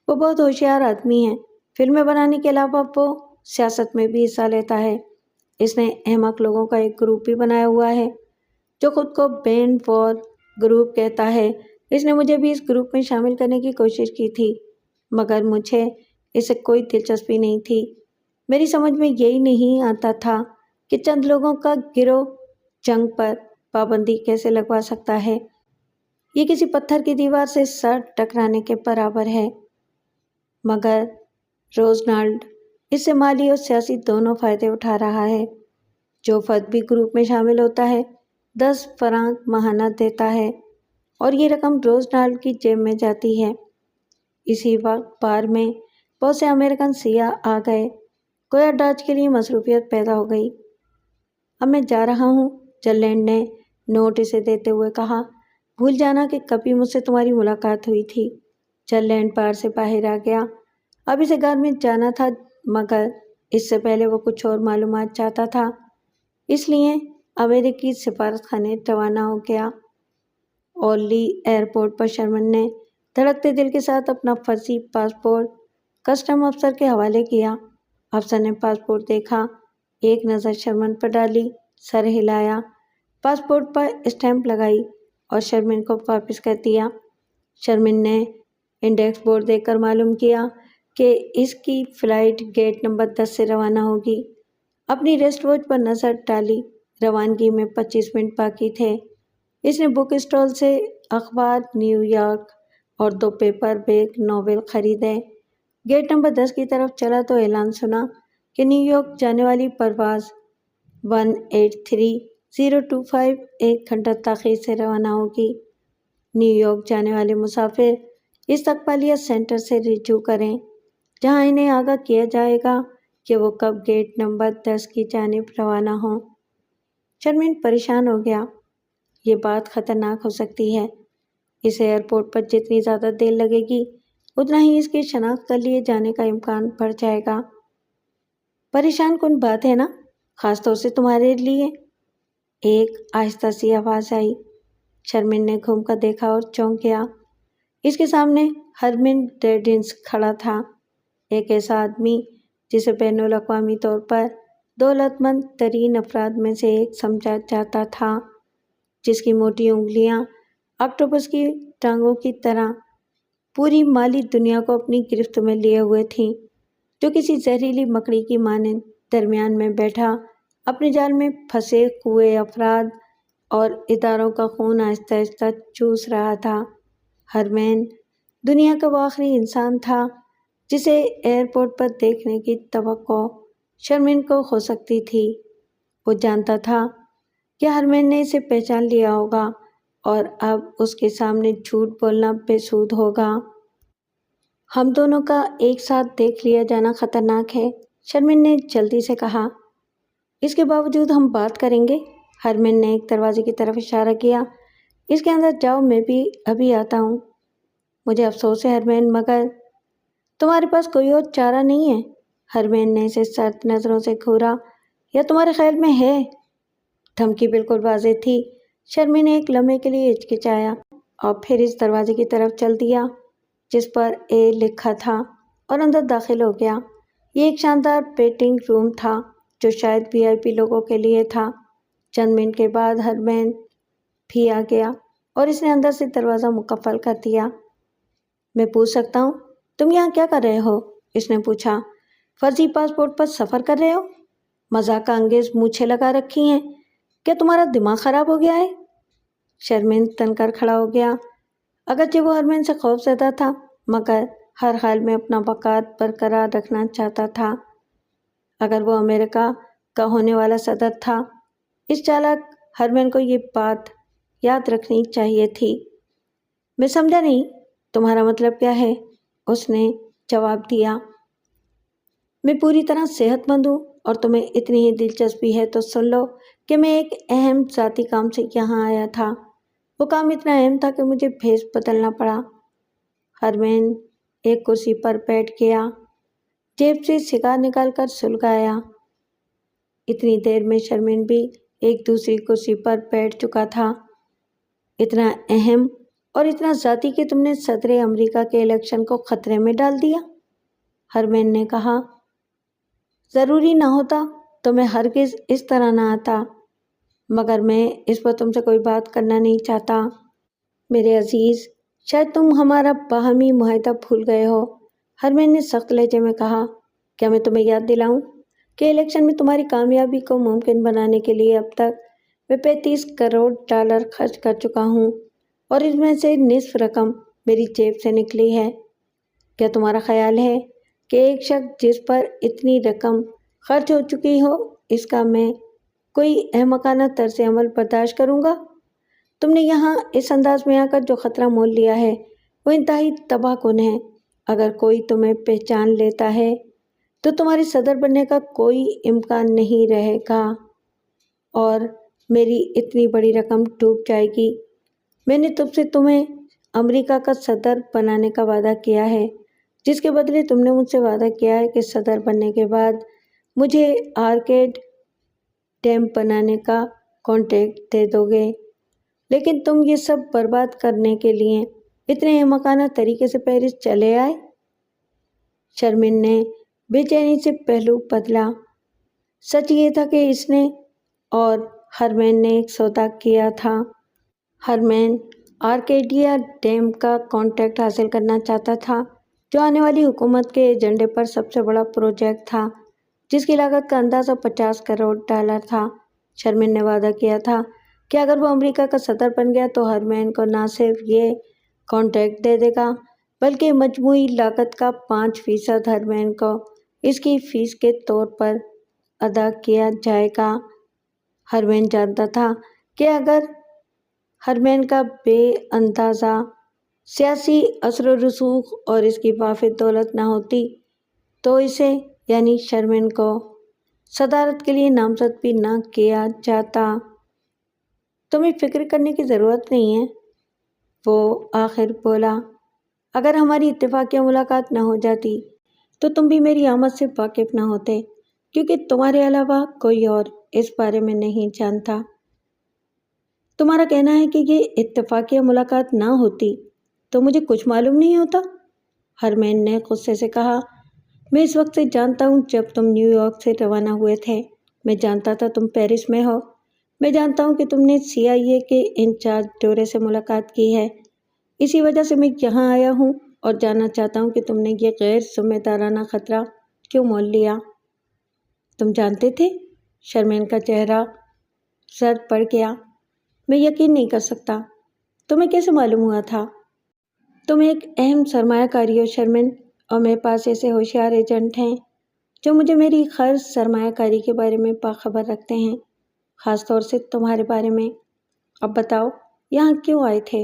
وہ بہت ہوشیار آدمی ہے۔ فلمیں بنانے کے علاوہ وہ سیاست میں بھی حصہ لیتا ہے۔ اس نے احمق لوگوں کا ایک گروپ بھی بنایا ہوا ہے جو خود کو بینڈ فار گروپ کہتا ہے۔ اس نے مجھے بھی اس گروپ میں شامل کرنے کی کوشش کی تھی، مگر مجھے اس سے کوئی دلچسپی نہیں تھی۔ میری سمجھ میں یہی نہیں آتا تھا کہ چند لوگوں کا گروہ جنگ پر پابندی کیسے لگوا سکتا ہے۔ یہ کسی پتھر کی دیوار سے سر ٹکرانے کے برابر ہے۔ مگر روزنالڈ اس سے مالی اور سیاسی دونوں فائدے اٹھا رہا ہے۔ جو فرد بھی گروپ میں شامل ہوتا ہے 10 فرانک ماہانہ دیتا ہے، اور یہ رقم روزنالڈ کی جیب میں جاتی ہے۔ اسی وقت بار میں بہت سے امریکن سیاح آ گئے۔ گویا ڈاج کے لیے مصروفیت پیدا ہو گئی۔ اب میں جا رہا ہوں، چرلینڈ نے نوٹ اسے دیتے ہوئے کہا۔ بھول جانا کہ کبھی مجھ سے تمہاری ملاقات ہوئی تھی۔ چرلینڈ بار سے باہر آ گیا۔ اب اسے گارمنٹ جانا تھا، مگر اس سے پہلے وہ کچھ اور معلومات چاہتا تھا، اس لیے امریکی سفارت خانے روانہ ہو گیا۔ اورلی ایئرپورٹ پر شرمن نے دھڑکتے دل کے ساتھ اپنا فرضی پاسپورٹ کسٹم افسر کے حوالے کیا۔ افسر نے پاسپورٹ دیکھا، ایک نظر شرمن پر ڈالی، سر ہلایا، پاسپورٹ پر اسٹیمپ لگائی اور شرمن کو واپس کر دیا۔ شرمن نے انڈیکس بورڈ دیکھ کر معلوم کیا کہ اس کی فلائٹ گیٹ نمبر 10 سے روانہ ہوگی۔ اپنی ریسٹ واچ پر نظر ڈالی، روانگی میں 25 منٹ باقی تھے۔ اس نے بک اسٹال سے اخبار نیو یارک اور 2 پیپر بیک ناول خریدے۔ گیٹ نمبر 10 کی طرف چلا تو اعلان سنا کہ نیو یارک جانے والی پرواز 183-025 1 گھنٹہ تاخیر سے روانہ ہوگی۔ نیو یارک جانے والے مسافر استقبالیہ سینٹر سے رجوع کریں، جہاں انہیں آگاہ کیا جائے گا کہ وہ کب گیٹ نمبر 10 کی جانب روانہ ہوں۔ شرمن پریشان ہو گیا۔ یہ بات خطرناک ہو سکتی ہے۔ اس ایئرپورٹ پر جتنی زیادہ دیر لگے گی اتنا ہی اس کی شناخت کر لیے جانے کا امکان بڑھ جائے گا۔ پریشان کن بات ہے نا، خاص طور سے تمہارے لیے، ایک آہستہ سی آواز آئی۔ شرمن نے گھوم کر دیکھا اور چونک گیا۔ اس کے سامنے ہرمن ڈیڈنس کھڑا تھا، ایک ایسا آدمی جسے بین الاقوامی طور پر دولت مند ترین افراد میں سے ایک سمجھا جاتا تھا، جس کی موٹی انگلیاں آکٹوپس کی ٹانگوں کی طرح پوری مالی دنیا کو اپنی گرفت میں لیے ہوئے تھیں، جو کسی زہریلی مکڑی کی مانند درمیان میں بیٹھا اپنے جال میں پھنسے ہوئے افراد اور اداروں کا خون آہستہ آہستہ چوس رہا تھا۔ ہرمین دنیا کا وہ آخری انسان تھا جسے ایئرپورٹ پر دیکھنے کی توقع شرمن کو ہو سکتی تھی۔ وہ جانتا تھا کہ ہرمین نے اسے پہچان لیا ہوگا اور اب اس کے سامنے جھوٹ بولنا بے سود ہوگا۔ ہم دونوں کا ایک ساتھ دیکھ لیا جانا خطرناک ہے، شرمن نے جلدی سے کہا۔ اس کے باوجود ہم بات کریں گے، ہرمین نے ایک دروازے کی طرف اشارہ کیا۔ اس کے اندر جاؤ، میں بھی ابھی آتا ہوں۔ مجھے افسوس ہے ہرمین، مگر تمہارے پاس کوئی اور چارہ نہیں ہے؟ ہرمین نے اسے سرد نظروں سے گھورا۔ یا تمہارے خیال میں ہے؟ دھمکی بالکل واضح تھی۔ شرمن نے ایک لمحے کے لیے ہچکچایا اور پھر اس دروازے کی طرف چل دیا جس پر اے لکھا تھا اور اندر داخل ہو گیا۔ یہ ایک شاندار ویٹنگ روم تھا جو شاید VIP لوگوں کے لیے تھا۔ چند منٹ کے بعد ہرمین بھی آ گیا اور اس نے اندر سے دروازہ مقفل کر دیا۔ میں پوچھ سکتا ہوں تم یہاں کیا کر رہے ہو؟ اس نے پوچھا۔ فرضی پاسپورٹ پر سفر کر رہے ہو؟ مذاق انگیز مونچھیں لگا رکھی ہیں، کیا تمہارا دماغ خراب ہو گیا ہے؟ شرمن تن کر کھڑا ہو گیا۔ اگرچہ وہ ہرمین سے خوف زدہ تھا مگر ہر حال میں اپنا وقار برقرار رکھنا چاہتا تھا۔ اگر وہ امریکہ کا ہونے والا صدر تھا، اس چالاک ہرمین کو یہ بات یاد رکھنی چاہیے تھی۔ میں سمجھا نہیں، تمہارا مطلب کیا ہے؟ اس نے جواب دیا۔ میں پوری طرح صحت مند ہوں اور تمہیں اتنی ہی دلچسپی ہے تو سن لو کہ میں ایک اہم ذاتی کام سے یہاں آیا تھا۔ وہ کام اتنا اہم تھا کہ مجھے بھیس بدلنا پڑا۔ ہرمین ایک کرسی پر بیٹھ گیا، جیب سے سگار نکال کر سلگایا۔ اتنی دیر میں شرمن بھی ایک دوسری کرسی پر بیٹھ چکا تھا۔ اتنا اہم اور اتنا ذاتی کہ تم نے صدر امریکہ کے الیکشن کو خطرے میں ڈال دیا؟ ہرمین نے کہا۔ ضروری نہ ہوتا تو میں ہرگز اس طرح نہ آتا، مگر میں اس پر تم سے کوئی بات کرنا نہیں چاہتا۔ میرے عزیز، شاید تم ہمارا باہمی معاہدہ بھول گئے ہو، ہرمین نے سخت لہجے میں کہا۔ کیا میں تمہیں یاد دلاؤں کہ الیکشن میں تمہاری کامیابی کو ممکن بنانے کے لیے اب تک میں $35 کروڑ خرچ کر چکا ہوں اور اس میں سے نصف رقم میری جیب سے نکلی ہے۔ کیا تمہارا خیال ہے کہ ایک شخص جس پر اتنی رقم خرچ ہو چکی ہو، اس کا میں کوئی احمقانہ طرز عمل برداشت کروں گا؟ تم نے یہاں اس انداز میں آ کر جو خطرہ مول لیا ہے وہ انتہائی تباہ کن ہے۔ اگر کوئی تمہیں پہچان لیتا ہے تو تمہارے صدر بننے کا کوئی امکان نہیں رہے گا اور میری اتنی بڑی رقم ڈوب جائے گی۔ میں نے تمہیں امریکہ کا صدر بنانے کا وعدہ کیا ہے، جس کے بدلے تم نے مجھ سے وعدہ کیا ہے کہ صدر بننے کے بعد مجھے آرکیڈ ڈیم بنانے کا کانٹریکٹ دے دو گے، لیکن تم یہ سب برباد کرنے کے لیے اتنے احمقانہ طریقے سے پیرس چلے آئے؟ شرمن نے بے چینی سے پہلو بدلا۔ سچ یہ تھا کہ اس نے اور ہرمین نے ایک سودا کیا تھا۔ ہرمین آرکیڈیا ڈیم کا کانٹریکٹ حاصل کرنا چاہتا تھا، جو آنے والی حکومت کے ایجنڈے پر سب سے بڑا پروجیکٹ تھا، جس کی لاگت کا اندازہ $50 کروڑ تھا۔ شرمن نے وعدہ کیا تھا کہ اگر وہ امریکہ کا صدر بن گیا تو ہرمین کو نہ صرف یہ کانٹریکٹ دے دے گا بلکہ مجموعی لاگت کا 5% ہرمین کو اس کی فیس کے طور پر ادا کیا جائے گا۔ ہرمین جانتا تھا کہ اگر ہرمین کا بے اندازہ سیاسی اثر و رسوخ اور اس کی وافر دولت نہ ہوتی تو اسے یعنی شرمن کو صدارت کے لیے نامزد بھی نہ کیا جاتا۔ تمہیں فکر کرنے کی ضرورت نہیں ہے، وہ آخر بولا۔ اگر ہماری اتفاقیہ ملاقات نہ ہو جاتی تو تم بھی میری آمد سے واقف نہ ہوتے، کیونکہ تمہارے علاوہ کوئی اور اس بارے میں نہیں جانتا۔ تمہارا کہنا ہے کہ یہ اتفاقیہ ملاقات نہ ہوتی تو مجھے کچھ معلوم نہیں ہوتا؟ ہرمین نے غصے سے کہا۔ میں اس وقت سے جانتا ہوں جب تم نیو یارک سے روانہ ہوئے تھے۔ میں جانتا تھا تم پیرس میں ہو۔ میں جانتا ہوں کہ تم نے CIA کے انچارج ڈورے سے ملاقات کی ہے۔ اسی وجہ سے میں یہاں آیا ہوں اور جاننا چاہتا ہوں کہ تم نے یہ غیر ذمہ دارانہ خطرہ کیوں مول لیا؟ تم جانتے تھے؟ شرمین کا چہرہ زرد پڑ گیا۔ میں یقین نہیں کر سکتا۔ تمہیں کیسے معلوم ہوا تھا؟ تم ایک اہم سرمایہ کاری ہو شرمن، اور میرے پاس ایسے ہوشیار ایجنٹ ہیں جو مجھے میری قرض سرمایہ کاری کے بارے میں باخبر رکھتے ہیں، خاص طور سے تمہارے بارے میں۔ اب بتاؤ یہاں کیوں آئے تھے؟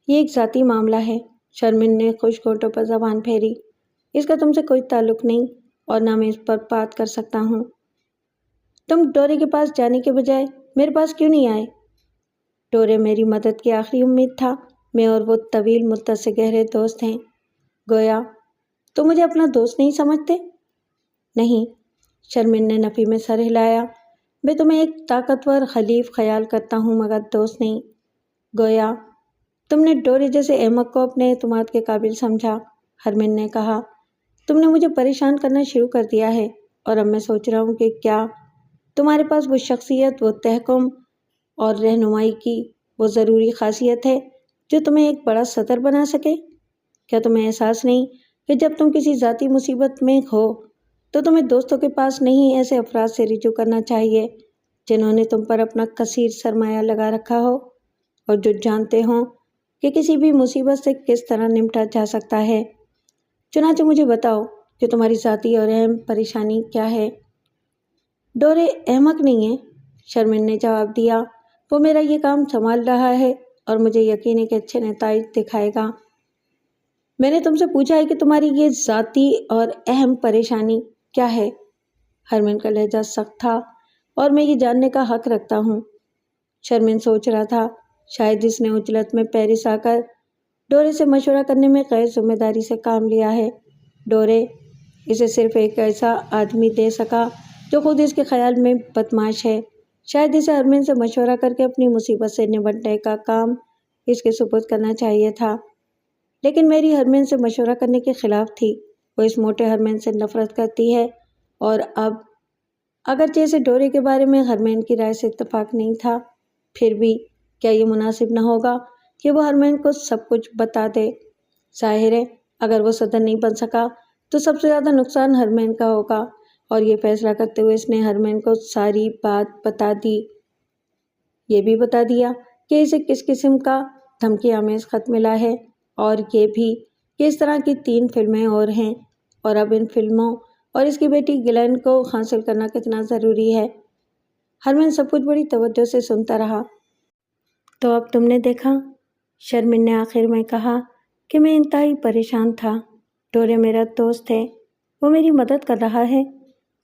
یہ ایک ذاتی معاملہ ہے۔ شرمن نے خشک ہونٹوں پر زبان پھیری۔ اس کا تم سے کوئی تعلق نہیں اور نہ میں اس پر بات کر سکتا ہوں۔ تم ڈورے کے پاس جانے کے بجائے میرے پاس کیوں نہیں آئے؟ ڈورے میری مدد کی آخری امید تھا۔ میں اور وہ طویل مدت سے گہرے دوست ہیں۔ گویا تم مجھے اپنا دوست نہیں سمجھتے؟ نہیں، شرمن نے نفی میں سر ہلایا۔ میں تمہیں ایک طاقتور حلیف خیال کرتا ہوں مگر دوست نہیں۔ گویا تم نے ڈورے جیسے احمق کو اپنے اعتماد کے قابل سمجھا، ہرمن نے کہا۔ تم نے مجھے پریشان کرنا شروع کر دیا ہے اور اب میں سوچ رہا ہوں کہ کیا تمہارے پاس وہ شخصیت، وہ تحکم اور رہنمائی کی وہ ضروری خاصیت ہے جو تمہیں ایک بڑا صدر بنا سکے؟ کیا تمہیں احساس نہیں کہ جب تم کسی ذاتی مصیبت میں ہو تو تمہیں دوستوں کے پاس نہیں ایسے افراد سے رجوع کرنا چاہیے جنہوں نے تم پر اپنا کثیر سرمایہ لگا رکھا ہو اور جو جانتے ہوں کہ کسی بھی مصیبت سے کس طرح نمٹا جا سکتا ہے۔ چنانچہ مجھے بتاؤ کہ تمہاری ذاتی اور اہم پریشانی کیا ہے؟ ڈورے احمق نہیں ہے، شرمن نے جواب دیا۔ وہ میرا یہ کام سنبھال رہا ہے اور مجھے یقین ہے کہ اچھے نتائج دکھائے گا۔ میں نے تم سے پوچھا ہے کہ تمہاری یہ ذاتی اور اہم پریشانی کیا ہے؟ ہرمن کا لہجہ سخت تھا اور میں یہ جاننے کا حق رکھتا ہوں۔ شرمن سوچ رہا تھا شاید اس نے عجلت میں پیرس آ کر ڈورے سے مشورہ کرنے میں غیر ذمہ داری سے کام لیا ہے۔ ڈورے اسے صرف ایک ایسا آدمی دے سکا جو خود اس کے خیال میں بدمعاش ہے۔ شاید اسے ہرمن سے مشورہ کر کے اپنی مصیبت سے نمٹنے کا کام اس کے سپرد کرنا چاہیے تھا، لیکن میری ہرمن سے مشورہ کرنے کے خلاف تھی۔ وہ اس موٹے ہرمن سے نفرت کرتی ہے اور اب اگرچہ اسے ڈورے کے بارے میں ہرمن کی رائے سے اتفاق نہیں تھا، پھر بھی کیا یہ مناسب نہ ہوگا کہ وہ ہرمن کو سب کچھ بتا دے؟ ظاہر ہے اگر وہ صدر نہیں بن سکا تو سب سے زیادہ نقصان ہرمن کا ہوگا، اور یہ فیصلہ کرتے ہوئے اس نے ہرمن کو ساری بات بتا دی۔ یہ بھی بتا دیا کہ اسے کس قسم کا دھمکی آمیز خط ملا ہے، اور یہ بھی کہ اس طرح کی 3 فلمیں اور ہیں، اور اب ان فلموں اور اس کی بیٹی گلین کو حاصل کرنا کتنا ضروری ہے۔ ہرمن سب کچھ بڑی توجہ سے سنتا رہا۔ تو اب تم نے دیکھا، شرمن نے آخر میں کہا کہ میں انتہائی پریشان تھا۔ ڈورے میرا دوست ہے، وہ میری مدد کر رہا ہے۔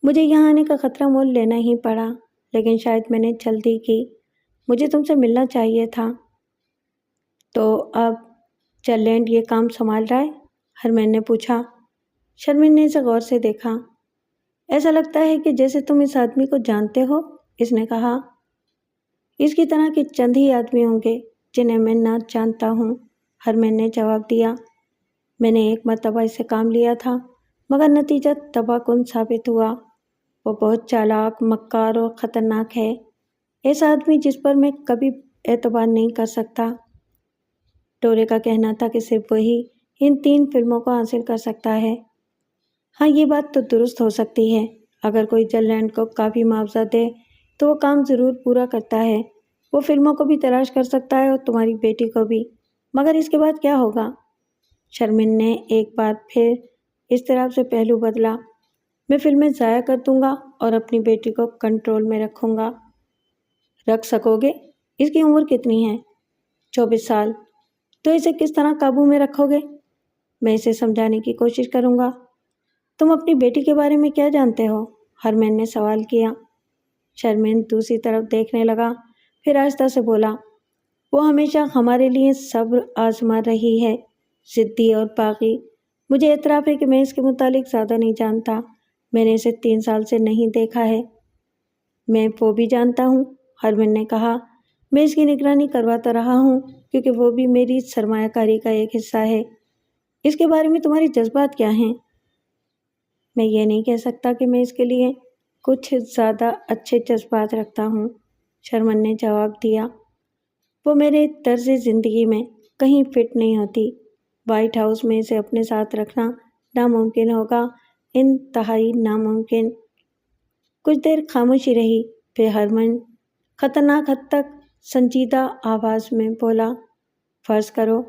مجھے یہاں آنے کا خطرہ مول لینا ہی پڑا، لیکن شاید میں نے جلدی کی۔ مجھے تم سے ملنا چاہیے تھا۔ تو اب چرلینڈ یہ کام سنبھال رہا ہے؟ ہرمن نے پوچھا۔ شرمن نے اسے غور سے دیکھا۔ ایسا لگتا ہے کہ جیسے تم اس آدمی کو جانتے ہو، اس نے کہا۔ اس کی طرح کے چند ہی آدمی ہوں گے جنہیں میں نہ جانتا ہوں، ہرمین نے جواب دیا۔ میں نے ایک مرتبہ اس سے کام لیا تھا مگر نتیجہ تباہ کن ثابت ہوا۔ وہ بہت چالاک، مکار اور خطرناک ہے، ایسا آدمی جس پر میں کبھی اعتبار نہیں کر سکتا۔ ڈورے کا کہنا تھا کہ صرف وہی ان 3 فلموں کو حاصل کر سکتا ہے۔ ہاں، یہ بات تو درست ہو سکتی ہے، اگر کوئی جلینڈ کو کافی معاوضہ دے تو وہ کام ضرور پورا کرتا ہے۔ وہ فلموں کو بھی تلاش کر سکتا ہے اور تمہاری بیٹی کو بھی، مگر اس کے بعد کیا ہوگا؟ شرمن نے ایک بار پھر اضطراب سے پہلو بدلا۔ میں فلمیں ضائع کر دوں گا اور اپنی بیٹی کو کنٹرول میں رکھوں گا۔ رکھ سکو گے؟ اس کی عمر کتنی ہے؟ 24 سال۔ تو اسے کس طرح قابو میں رکھو گے؟ میں اسے سمجھانے کی کوشش کروں گا۔ تم اپنی بیٹی کے بارے میں کیا جانتے ہو؟ ہرمین نے سوال کیا۔ شرمین دوسری طرف دیکھنے لگا، پھر آہستہ سے بولا، وہ ہمیشہ ہمارے لیے صبر آزما رہی ہے، ضدی اور باغی۔ مجھے اعتراف ہے کہ میں اس کے متعلق زیادہ نہیں جانتا، میں نے اسے 3 سال سے نہیں دیکھا ہے۔ میں وہ بھی جانتا ہوں، ہرمین نے کہا، میں اس کی نگرانی کرواتا رہا ہوں کیونکہ وہ بھی میری سرمایہ کاری کا ایک حصہ ہے۔ اس کے بارے میں تمہارے جذبات کیا ہیں؟ میں یہ نہیں کہہ سکتا کہ میں اس کے لیے کچھ زیادہ اچھے جذبات رکھتا ہوں، شرمن نے جواب دیا۔ وہ میرے طرز زندگی میں کہیں فٹ نہیں ہوتی۔ وائٹ ہاؤس میں اسے اپنے ساتھ رکھنا ناممکن ہوگا، انتہائی ناممکن۔ کچھ دیر خاموشی رہی، پھر ہرمن خطرناک حد تک سنجیدہ آواز میں بولا، فرض کرو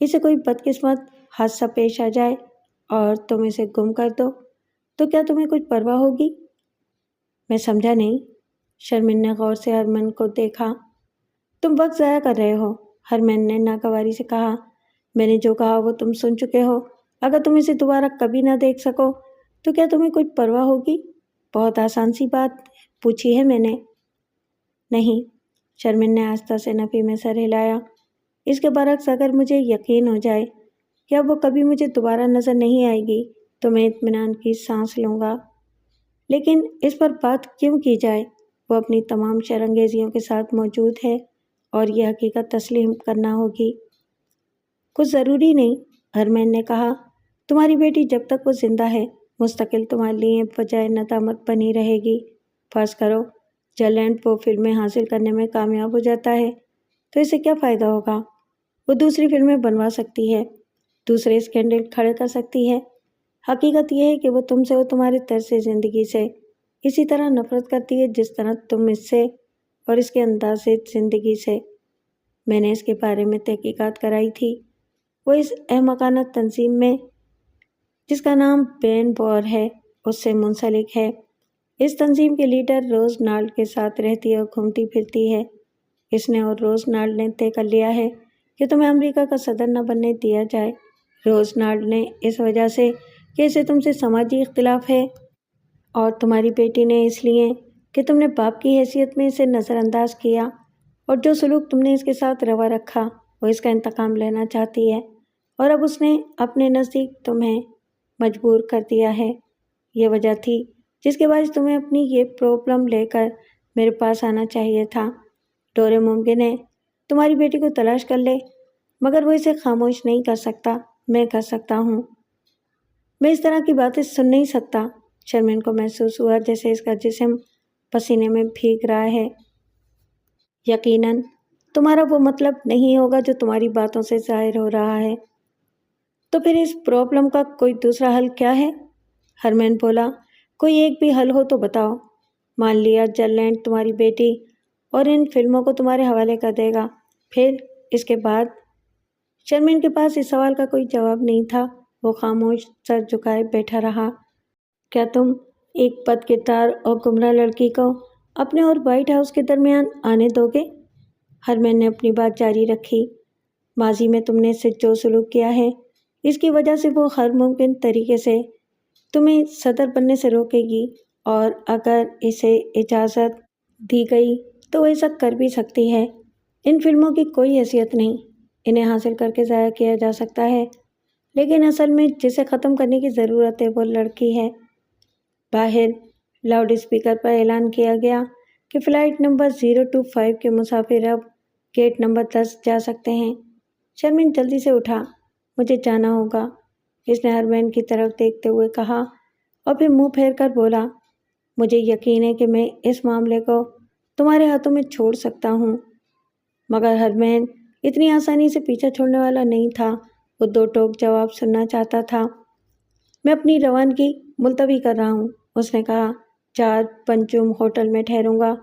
اسے کوئی بدقسمت حادثہ پیش آ جائے اور تم اسے گم کر دو، تو کیا تمہیں کچھ پرواہ ہوگی؟ میں سمجھا نہیں۔ شرمن نے غور سے ہرمن کو دیکھا۔ تم وقت ضائع کر رہے ہو، ہرمن نے ناگواری سے کہا۔ میں نے جو کہا وہ تم سن چکے ہو۔ اگر تم اسے دوبارہ کبھی نہ دیکھ سکو تو کیا تمہیں کچھ پرواہ ہوگی؟ بہت آسان سی بات پوچھی ہے میں نے۔ نہیں، شرمن نے آہستہ سے نفی میں سر ہلایا۔ اس کے برعکس اگر مجھے یقین ہو جائے کہ اب وہ کبھی مجھے دوبارہ نظر نہیں آئے گی تو میں اطمینان کی سانس لوں گا۔ لیکن اس پر بات کیوں کی جائے؟ وہ اپنی تمام شرانگیزیوں کے ساتھ موجود ہے اور یہ حقیقت تسلیم کرنا ہوگی۔ کچھ ضروری نہیں، ہرمین نے کہا، تمہاری بیٹی جب تک وہ زندہ ہے مستقل تمہارے لیے بجائے ندامت بنی رہے گی۔ فرض کرو جلینڈ وہ فلمیں حاصل کرنے میں کامیاب ہو جاتا ہے تو اسے کیا فائدہ ہوگا؟ وہ دوسری فلمیں بنوا سکتی ہے، دوسرے اسکینڈل کھڑے کر سکتی ہے۔ حقیقت یہ ہے کہ وہ تم سے اور تمہارے طرز زندگی سے اسی طرح نفرت کرتی ہے جس طرح تم اس سے اور اس کے انداز زندگی سے۔ میں نے اس کے بارے میں تحقیقات کرائی تھی۔ وہ اس احمقانہ تنظیم میں جس کا نام بین بور ہے اس سے منسلک ہے۔ اس تنظیم کے لیڈر روز نالڈ کے ساتھ رہتی اور گھومتی پھرتی ہے۔ اس نے اور روز نالڈ نے طے کر لیا ہے کہ تمہیں امریکہ کا صدر نہ بننے دیا جائے۔ روز نالڈ نے اس وجہ سے کہ اسے تم سے سماجی اختلاف ہے، اور تمہاری بیٹی نے اس لیے کہ تم نے باپ کی حیثیت میں اسے نظر انداز کیا، اور جو سلوک تم نے اس کے ساتھ روا رکھا وہ اس کا انتقام لینا چاہتی ہے، اور اب اس نے اپنے نزدیک تمہیں مجبور کر دیا ہے۔ یہ وجہ تھی جس کے باعث تمہیں اپنی یہ پرابلم لے کر میرے پاس آنا چاہیے تھا۔ ڈورے ممکن ہے تمہاری بیٹی کو تلاش کر لے مگر وہ اسے خاموش نہیں کر سکتا، میں کر سکتا ہوں۔ میں اس طرح کی باتیں سن نہیں سکتا۔ شرمن کو محسوس ہوا جیسے اس کا جسم پسینے میں بھیگ رہا ہے۔ یقیناً تمہارا وہ مطلب نہیں ہوگا جو تمہاری باتوں سے ظاہر ہو رہا ہے۔ تو پھر اس پرابلم کا کوئی دوسرا حل کیا ہے؟ ہرمین بولا، کوئی ایک بھی حل ہو تو بتاؤ۔ مان لیا جلینڈ تمہاری بیٹی اور ان فلموں کو تمہارے حوالے کر دے گا، پھر اس کے بعد؟ شرمین کے پاس اس سوال کا کوئی جواب نہیں تھا۔ وہ خاموش سر جھکائے بیٹھا رہا۔ کیا تم ایک بد کردار اور گمراہ لڑکی کو اپنے اور وائٹ ہاؤس کے درمیان آنے دو گے؟ ہرمین نے اپنی بات جاری رکھی۔ ماضی میں تم نے اس سے جو سلوک کیا ہے اس کی وجہ سے وہ ہر ممکن طریقے سے تمہیں صدر بننے سے روکے گی، اور اگر اسے اجازت دی گئی تو وہ ایسا کر بھی سکتی ہے۔ ان فلموں کی کوئی حیثیت نہیں، انہیں حاصل کر کے ضائع کیا جا سکتا ہے، لیکن اصل میں جسے ختم کرنے کی ضرورت ہے وہ لڑکی ہے۔ باہر لاؤڈ اسپیکر پر اعلان کیا گیا، کہ فلائٹ نمبر 025 کے مسافر اب گیٹ نمبر 10 جا سکتے ہیں۔ شرمین جلدی سے اٹھا، مجھے جانا ہوگا، اس نے ہرمین کی طرف دیکھتے ہوئے کہا اور پھر منہ پھیر کر بولا، مجھے یقین ہے کہ میں اس معاملے کو تمہارے ہاتھوں میں چھوڑ سکتا ہوں۔ مگر ہرمین اتنی آسانی سے پیچھا چھوڑنے والا نہیں تھا، وہ دو ٹوک جواب سننا چاہتا تھا۔ میں اپنی روانگی ملتوی کر رہا ہوں، اس نے کہا، 4 پنچم ہوٹل میں ٹھہروں گا۔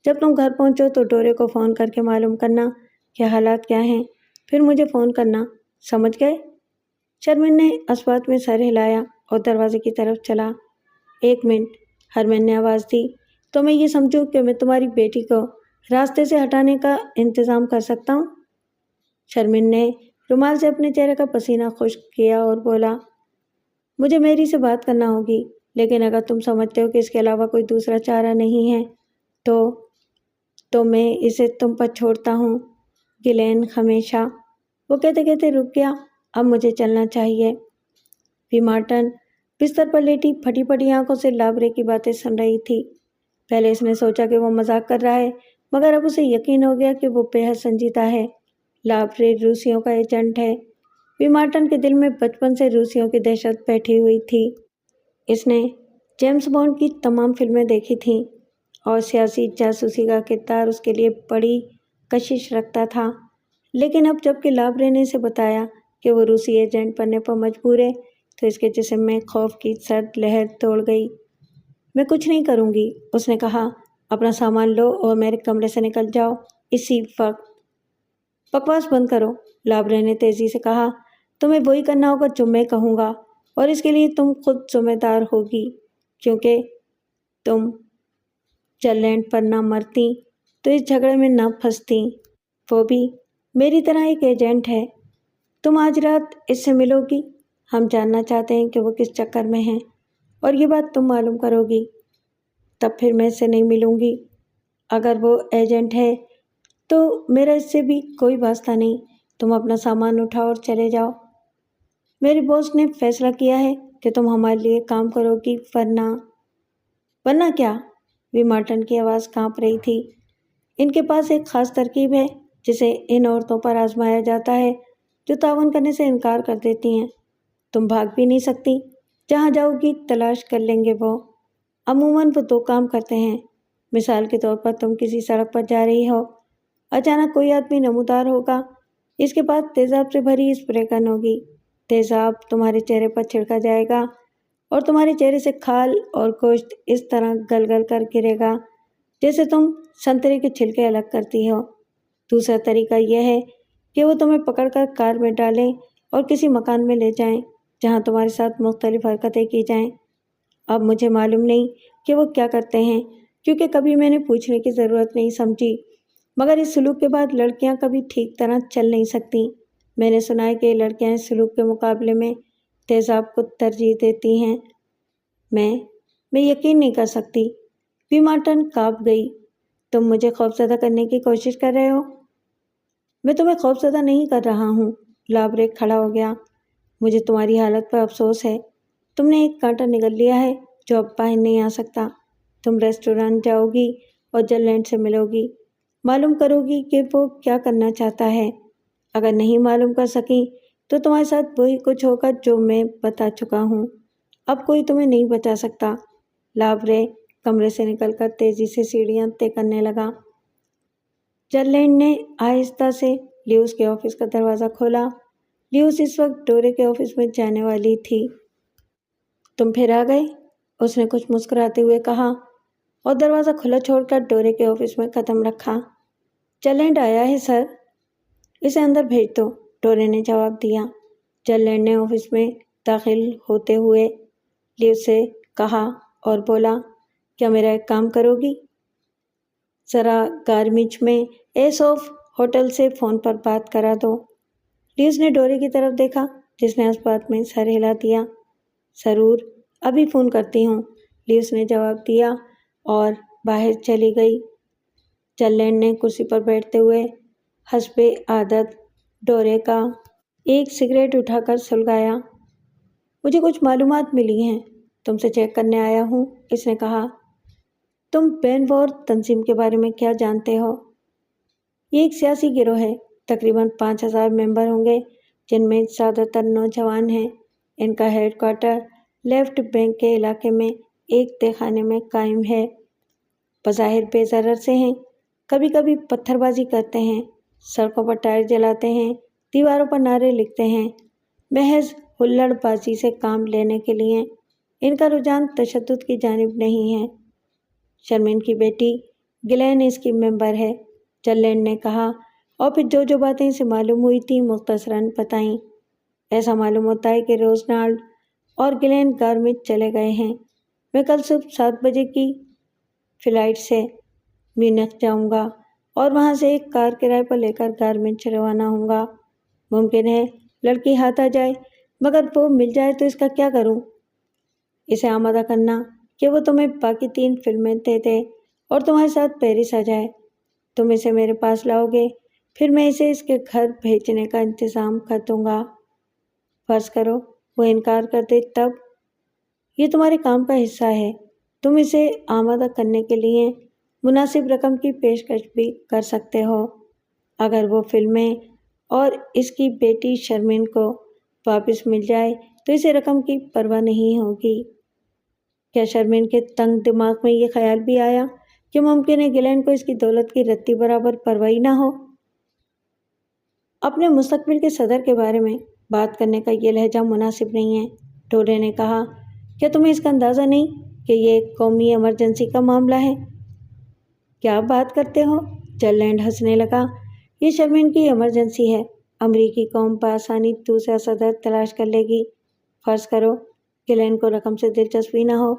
جب تم گھر پہنچو تو ڈورے کو فون کر کے معلوم کرنا کہ حالات کیا ہیں، پھر مجھے فون کرنا، سمجھ گئے؟ شرمین نے اسبات میں سر ہلایا اور دروازے کی طرف چلا۔ 1 منٹ، ہرمین نے آواز دی، تو میں یہ سمجھوں کہ میں تمہاری بیٹی کو راستے سے ہٹانے کا انتظام کر سکتا ہوں؟ شرمین نے رومال سے اپنے چہرے کا پسینہ خشک کیا اور بولا، مجھے میری سے بات کرنا ہوگی، لیکن اگر تم سمجھتے ہو کہ اس کے علاوہ کوئی دوسرا چارہ نہیں ہے تو میں اسے تم پر چھوڑتا ہوں، گلین ہمیشہ۔ وہ کہتے کہتے رک گیا، اب مجھے چلنا چاہیے۔ پی مارٹن بستر پر لیٹی پھٹی پھٹی آنکھوں سے لابرے کی باتیں سن رہی تھی۔ پہلے اس نے سوچا کہ وہ مذاق کر رہا ہے، مگر اب اسے یقین ہو گیا کہ وہ بے حد سنجیدہ ہے۔ لابرے روسیوں کا ایجنٹ ہے۔ پی مارٹن کے دل میں بچپن سے روسیوں کی دہشت بیٹھی ہوئی تھی۔ اس نے جیمز بانڈ کی تمام فلمیں دیکھی تھیں اور سیاسی جاسوسی کا کردار اس کے لیے بڑی کشش رکھتا تھا، لیکن اب جب کہ لابرے نے اسے بتایا کہ وہ روسی ایجنٹ بننے پر مجبور ہے تو اس کے جسم میں خوف کی سرد لہر دوڑ گئی۔ میں کچھ نہیں کروں گی، اس نے کہا، اپنا سامان لو اور میرے کمرے سے نکل جاؤ اسی وقت۔ بکواس بند کرو، لابرے نے تیزی سے کہا، تمہیں وہی کرنا ہوگا جو میں کہوں گا، اور اس کے لیے تم خود ذمہ دار ہوگی، کیونکہ تم جرلینڈ پر نہ مرتی تو اس جھگڑے میں نہ پھنستی۔ وہ بھی میری طرح ایک ایجنٹ ہے۔ تم آج رات اس سے ملو گی، ہم جاننا چاہتے ہیں کہ وہ کس چکر میں ہیں، اور یہ بات تم معلوم کرو گی۔ تب پھر میں اس سے نہیں ملوں گی۔ اگر وہ ایجنٹ ہے تو میرا اس سے بھی کوئی واسطہ نہیں۔ تم اپنا سامان اٹھاؤ اور چلے جاؤ۔ میرے باس نے فیصلہ کیا ہے کہ تم ہمارے لیے کام کرو گی، ورنہ کیا؟ وی مارٹن کی آواز کانپ رہی تھی۔ ان کے پاس ایک خاص ترکیب ہے جسے ان عورتوں پر آزمایا جاتا ہے جو تعاون کرنے سے انکار کر دیتی ہیں۔ تم بھاگ بھی نہیں سکتی، جہاں جاؤ گی تلاش کر لیں گے وہ۔ عموماً وہ 2 کام کرتے ہیں۔ مثال کے طور پر تم کسی سڑک پر جا رہی ہو، اچانک کوئی آدمی نمودار ہوگا، اس کے پاس تیزاب سے بھری اسپرے گن ہوگی، تیزاب تمہارے چہرے پر چھڑکا جائے گا اور تمہارے چہرے سے کھال اور گوشت اس طرح گل گل کر گرے گا جیسے تم سنترے کے چھلکے الگ کرتی ہو۔ دوسرا طریقہ یہ ہے کہ وہ تمہیں پکڑ کر کار میں ڈالیں اور کسی مکان میں لے جائیں جہاں تمہارے ساتھ مختلف حرکتیں کی جائیں۔ اب مجھے معلوم نہیں کہ وہ کیا کرتے ہیں، کیونکہ کبھی میں نے پوچھنے کی ضرورت نہیں سمجھی، مگر اس سلوک کے بعد لڑکیاں کبھی ٹھیک طرح چل نہیں سکتی۔ میں نے سنا ہے کہ لڑکیاں اس سلوک کے مقابلے میں تیزاب کو ترجیح دیتی ہیں۔ میں یقین نہیں کر سکتی۔ پی مارٹن کانپ گئی۔ تم مجھے خوفزدہ کرنے کی کوشش کر رہے ہو؟ میں تمہیں خوفزدہ نہیں کر رہا ہوں۔ لابرے کھڑا ہو گیا۔ مجھے تمہاری حالت پر افسوس ہے۔ تم نے ایک کانٹا نگل لیا ہے جو اب باہر نہیں آ سکتا۔ تم ریسٹورانٹ جاؤ گی اور جرلینڈ سے ملو گی، معلوم کرو گی کہ وہ کیا کرنا چاہتا ہے۔ اگر نہیں معلوم کر سکی تو تمہارے ساتھ وہی کچھ ہوگا جو میں بتا چکا ہوں۔ اب کوئی تمہیں نہیں بچا سکتا۔ لابرے کمرے سے نکل کر تیزی سے سیڑھیاں طے کرنے لگا۔ جرلینڈ نے آہستہ سے لیوس کے آفس کا دروازہ کھولا۔ لیوس اس وقت ڈورے کے آفس میں جانے والی تھی۔ تم پھر آ گئے، اس نے کچھ مسکراتے ہوئے کہا اور دروازہ کھلا چھوڑ کر ڈورے کے آفس میں قدم رکھا۔ جرلینڈ آیا ہے سر، اسے اندر بھیج دو، ڈورے نے جواب دیا۔ جرلینڈ نے آفس میں داخل ہوتے ہوئے لیوس سے کہا اور بولا، کیا میرا ایک کام کرو گی؟ ذرا گارمچ میں ایس آف ہوٹل سے فون پر بات کرا دو۔ لیوس نے ڈورے کی طرف دیکھا جس نے اسبات میں سر ہلا دیا۔ ضرور، ابھی فون کرتی ہوں، لیوس نے جواب دیا اور باہر چلی گئی۔ جرلینڈ نے کرسی پر بیٹھتے ہوئے حسب عادت ڈورے کا ایک سگریٹ اٹھا کر سلگایا۔ مجھے کچھ معلومات ملی ہیں، تم سے چیک کرنے آیا ہوں، اس نے کہا۔ تم بینوور تنظیم کے بارے میں کیا جانتے ہو؟ یہ ایک سیاسی گروہ ہے، تقریباً 5000 ممبر ہوں گے، جن میں زیادہ تر نوجوان ہیں۔ ان کا ہیڈ کوارٹر لیفٹ بینک کے علاقے میں ایک تہہ خانے میں قائم ہے۔ بظاہر بے ضرر سے ہیں، کبھی کبھی پتھر بازی کرتے ہیں، سڑکوں پر ٹائر جلاتے ہیں، دیواروں پر نعرے لکھتے ہیں، محض ہلڑ بازی سے کام لینے کے لیے۔ ان کا رجحان تشدد کی جانب نہیں ہے۔ شرمین کی بیٹی گلین اس کی ممبر ہے، چلینڈ نے کہا، اور پھر جو باتیں اسے معلوم ہوئی تھیں مختصراً بتائیں۔ ایسا معلوم ہوتا ہے کہ روزنالڈ اور گلین گارمنچ چلے گئے ہیں۔ میں کل صبح 7 بجے کی فلائٹ سے میونخ جاؤں گا اور وہاں سے ایک کار کرائے پر لے کر گارمنچ روانہ ہوں گا۔ ممکن ہے لڑکی ہاتھ آ جائے، مگر وہ مل جائے تو اس کا کیا کروں؟ اسے آمادہ کرنا کہ وہ تمہیں باقی 3 فلمیں دے دے اور تمہارے ساتھ پیرس آ جائے۔ تم اسے میرے پاس لاؤ گے، پھر میں اسے اس کے گھر بھیجنے کا انتظام کر دوں گا۔ فرض کرو وہ انکار کر دے، تب؟ یہ تمہارے کام کا حصہ ہے۔ تم اسے آمادہ کرنے کے لیے مناسب رقم کی پیشکش بھی کر سکتے ہو۔ اگر وہ فلمیں اور اس کی بیٹی شرمین کو واپس مل جائے تو اسے رقم کی پرواہ نہیں ہوگی۔ کیا شرمین کے تنگ دماغ میں یہ خیال بھی آیا کہ ممکن ہے گلین کو اس کی دولت کی رتی برابر پرواہ نہ ہو؟ اپنے مستقبل کے صدر کے بارے میں بات کرنے کا یہ لہجہ مناسب نہیں ہے، ٹورے نے کہا۔ کیا تمہیں اس کا اندازہ نہیں کہ یہ ایک قومی ایمرجنسی کا معاملہ ہے؟ کیا بات کرتے ہو؟ چلینڈ ہنسنے لگا۔ یہ شرمین کی ایمرجنسی ہے۔ امریکی قوم بآسانی دوسرا صدر تلاش کر لے گی۔ فرض کرو گلین کو رقم سے دلچسپی نہ ہو۔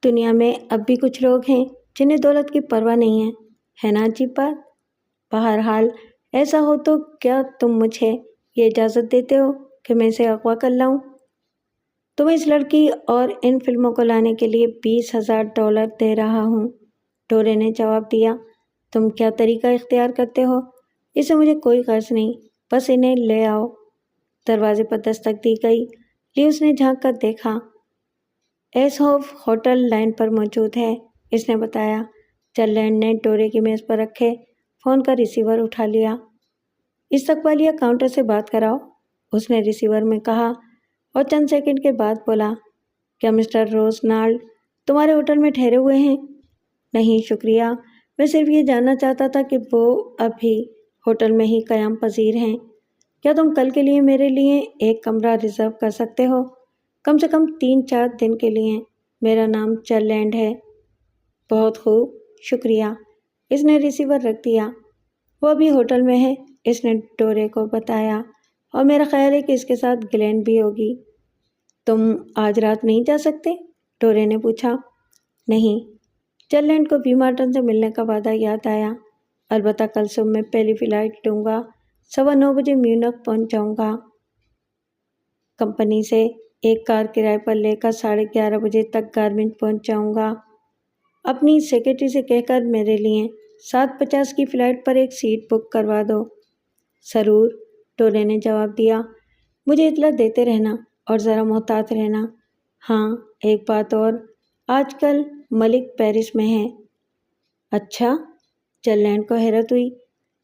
دنیا میں اب بھی کچھ لوگ ہیں جنہیں دولت کی پرواہ نہیں ہے نا عجیب بات؟ بہرحال ایسا ہو تو کیا تم مجھے یہ اجازت دیتے ہو کہ میں اسے اغوا کر لاؤں؟ تمہیں اس لڑکی اور ان فلموں کو لانے کے لیے $20,000 دے رہا ہوں، ٹورے نے جواب دیا۔ تم کیا طریقہ اختیار کرتے ہو؟ اسے مجھے کوئی غرض نہیں، بس انہیں لے آؤ۔ دروازے پر دستک دی گئی۔ لیوس نے جھانک کر دیکھا۔ ایس ہوف ہوٹل لائن پر موجود ہے، اس نے بتایا۔ چلینڈ نے ٹورے کی میز پر رکھے فون کا ریسیور اٹھا لیا۔ استقبالیہ کاؤنٹر سے بات کراؤ، اس نے ریسیور میں کہا اور چند سیکنڈ کے بعد بولا، کیا مسٹر روزنالڈ تمہارے ہوٹل میں ٹھہرے ہوئے ہیں؟ نہیں شکریہ، میں صرف یہ جاننا چاہتا تھا کہ وہ ابھی ہوٹل میں ہی قیام پذیر ہیں۔ کیا تم کل کے لیے میرے لیے ایک کمرہ ریزرو کر سکتے ہو؟ کم سے کم 3-4 دن کے لیے۔ میرا نام چلینڈ ہے۔ بہت خوب، شکریہ، اس نے ریسیور رکھ دیا۔ وہ ابھی ہوٹل میں ہے، اس نے ٹورے کو بتایا، اور میرا خیال ہے کہ اس کے ساتھ گلین بھی ہوگی۔ تم آج رات نہیں جا سکتے؟ ٹورے نے پوچھا۔ نہیں۔ چلینڈ کو وی مارٹن سے ملنے کا وعدہ یاد آیا۔ البتہ کل صبح میں پہلی فلائٹ لوں گا، 9:15 بجے میونخ پہنچ جاؤں گا۔ کمپنی سے ایک کار کرائے پر لے کر 11:30 بجے تک گارمنچ پہنچ جاؤں گا۔ اپنی سیکرٹری سے کہہ کر میرے لیے 7:50 کی فلائٹ پر ایک سیٹ بک کروا دو۔ ضرور، ٹورے نے جواب دیا۔ مجھے اطلاع دیتے رہنا اور ذرا محتاط رہنا۔ ہاں، ایک بات اور، آج کل ملک پیرس میں ہے۔ اچھا؟ چلینڈ کو حیرت ہوئی۔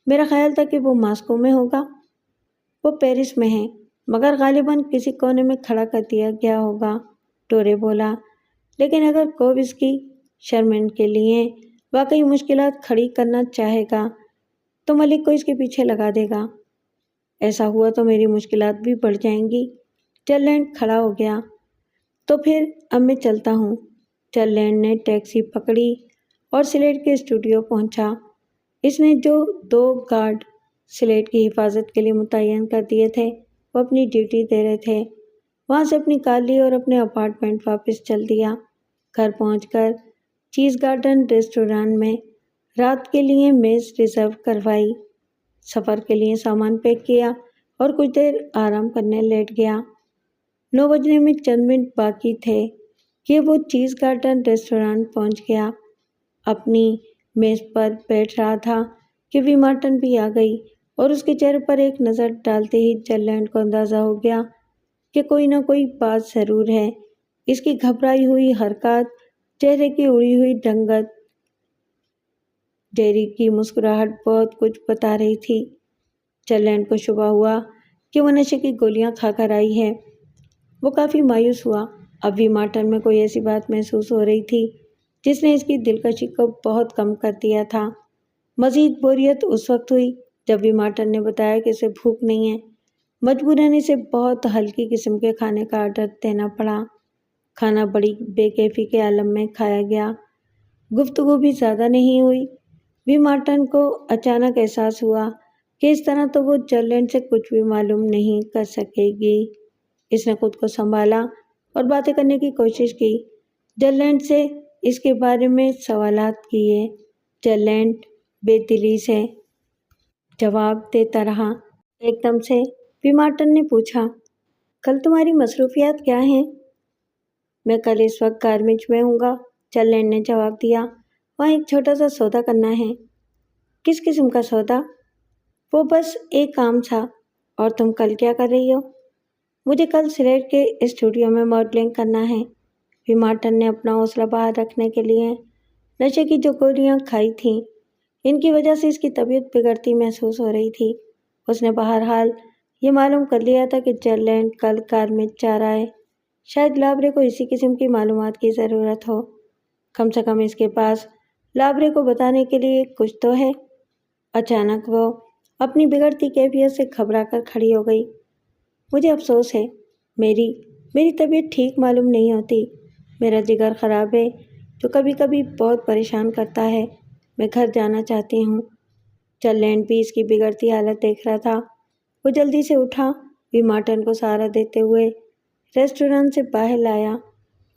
میرا خیال تھا کہ وہ ماسکو میں ہوگا۔ وہ پیرس میں ہے، مگر غالباً کسی کونے میں کھڑا کر دیا گیا ہوگا، ٹورے بولا۔ لیکن اگر کووسکی شرمین کے لیے واقعی مشکلات کھڑی کرنا چاہے گا تو ملک کو اس کے پیچھے لگا دے گا۔ ایسا ہوا تو میری مشکلات بھی بڑھ جائیں گی۔ چلینڈ کھڑا ہو گیا۔ تو پھر اب میں چلتا ہوں۔ چلینڈ نے ٹیکسی پکڑی اور سلیٹ کے اسٹوڈیو پہنچا۔ اس نے جو 2 گارڈ سلیٹ کی حفاظت کے لیے متعین کر دیے تھے وہ اپنی ڈیوٹی دے رہے تھے۔ وہاں سے اپنی کار لی اور اپنے اپارٹمنٹ واپس چل دیا۔ گھر پہنچ کر چیز گارڈن ریسٹوران میں رات کے لیے میز ریزرو کروائی، سفر کے لیے سامان پیک کیا اور کچھ دیر آرام کرنے لیٹ گیا۔ 9 بجنے میں چند منٹ باقی تھے کہ وہ چیز گارڈن ریسٹوران پہنچ گیا۔ اپنی میز پر بیٹھ رہا تھا کہ وی مارٹن بھی آ گئی اور اس کے چہرے پر ایک نظر ڈالتے ہی چلینڈ کو اندازہ ہو گیا کہ کوئی نہ کوئی بات ضرور ہے۔ اس کی گھبرائی ہوئی حرکات چہرے کی اڑی ہوئی رنگت، ڈیری کی مسکراہٹ بہت کچھ بتا رہی تھی۔ چرلینڈ کو شبہ ہوا کہ وہ نشے کی گولیاں کھا کر آئی ہے۔ وہ کافی مایوس ہوا۔ اب بھی مارٹن میں کوئی ایسی بات محسوس ہو رہی تھی جس نے اس کی دلکشی کو بہت کم کر دیا تھا۔ مزید بوریت اس وقت ہوئی جب بھی مارٹن نے بتایا کہ اسے بھوک نہیں ہے۔ مجبوراً اسے بہت ہلکی قسم کے کھانے کا آرڈر دینا پڑا۔ کھانا بڑی بے کیفی کے عالم میں کھایا گیا۔ گفتگو بھی زیادہ نہیں ہوئی۔ بھی مارٹن کو اچانک احساس ہوا کہ اس طرح تو وہ چرلینڈ سے کچھ بھی معلوم نہیں کر سکے گی۔ اس نے خود کو سنبھالا اور باتیں کرنے کی کوشش کی۔ چرلینڈ سے اس کے بارے میں سوالات کیے۔ چرلینڈ بے دلی سے جواب دیتا رہا۔ ایک دم سے بھی مارٹن نے پوچھا، کل تمہاری مصروفیات کیا ہیں؟ میں کل اس وقت گارمیج میں ہوں گا، چرلینڈ نے جواب دیا۔ وہاں ایک چھوٹا سا سودا کرنا ہے۔ کس قسم کا سودا؟ وہ بس ایک کام تھا۔ اور تم کل کیا کر رہی ہو؟ مجھے کل سلیٹ کے اسٹوڈیو میں ماڈلنگ کرنا ہے۔ بھی مارٹن نے اپنا حوصلہ باہر رکھنے کے لیے نشے کی جو گولیاں کھائی تھیں ان کی وجہ سے اس کی طبیعت بگڑتی محسوس ہو رہی تھی۔ اس نے بہرحال یہ معلوم کر لیا تھا کہ چرلینڈ کل گارمیج جا رہا ہے۔ شاید لابرے کو اسی قسم کی معلومات کی ضرورت ہو۔ کم سے کم اس کے پاس لابرے کو بتانے کے لیے کچھ تو ہے۔ اچانک وہ اپنی بگڑتی کیفیت سے گھبرا کر کھڑی ہو گئی۔ مجھے افسوس ہے، میری طبیعت ٹھیک معلوم نہیں ہوتی۔ میرا جگر خراب ہے جو کبھی کبھی بہت پریشان کرتا ہے۔ میں گھر جانا چاہتی ہوں۔ چرلینڈ بھی اس کی بگڑتی حالت دیکھ رہا تھا۔ وہ جلدی سے اٹھا، بھی مارٹن کو سہارا دیتے ہوئے ریسٹورانٹ سے باہر لایا،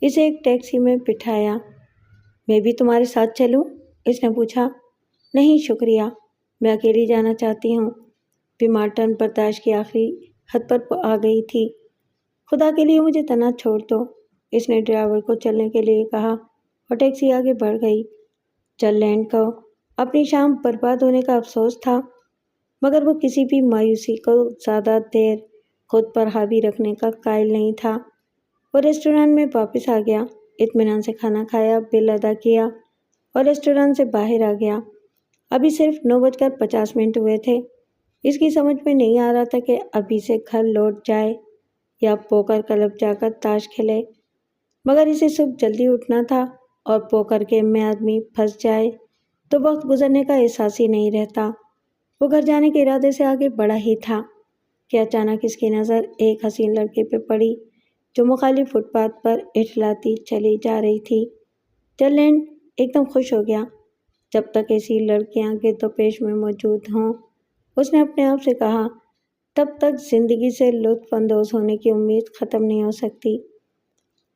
اسے ایک ٹیکسی میں بٹھایا۔ میں بھی تمہارے ساتھ چلوں؟ اس نے پوچھا۔ نہیں شکریہ، میں اکیلی جانا چاہتی ہوں۔ بھی مارٹن برداشت کی آخری حد پر آ گئی تھی۔ خدا کے لیے مجھے تنہا چھوڑ دو، اس نے ڈرائیور کو چلنے کے لیے کہا اور ٹیکسی آگے بڑھ گئی۔ چرلینڈ کو اپنی شام برباد ہونے کا افسوس تھا، مگر وہ کسی بھی مایوسی کو زیادہ دیر خود پر حاوی رکھنے کا قائل نہیں تھا۔ وہ ریسٹورانٹ میں واپس آ گیا، اطمینان سے کھانا کھایا، بل ادا کیا اور ریسٹورانٹ سے باہر آ گیا۔ ابھی صرف 9:50 ہوئے تھے۔ اس کی سمجھ میں نہیں آ رہا تھا کہ ابھی سے گھر لوٹ جائے یا پوکر کلب جا کر تاش کھیلے، مگر اسے صبح جلدی اٹھنا تھا اور پوکر گیم میں آدمی پھنس جائے تو وقت گزرنے کا احساس ہی نہیں رہتا۔ وہ گھر جانے کے ارادے سے آگے بڑھا ہی تھا کہ اچانک اس کی نظر ایک حسین لڑکے پہ پڑی جو مخالف فٹ پاتھ پر اٹھلاتی چلی جا رہی تھی۔ چرلینڈ ایک دم خوش ہو گیا۔ جب تک ایسی لڑکیاں گرد و پیش میں موجود ہوں، اس نے اپنے آپ سے کہا، تب تک زندگی سے لطف اندوز ہونے کی امید ختم نہیں ہو سکتی۔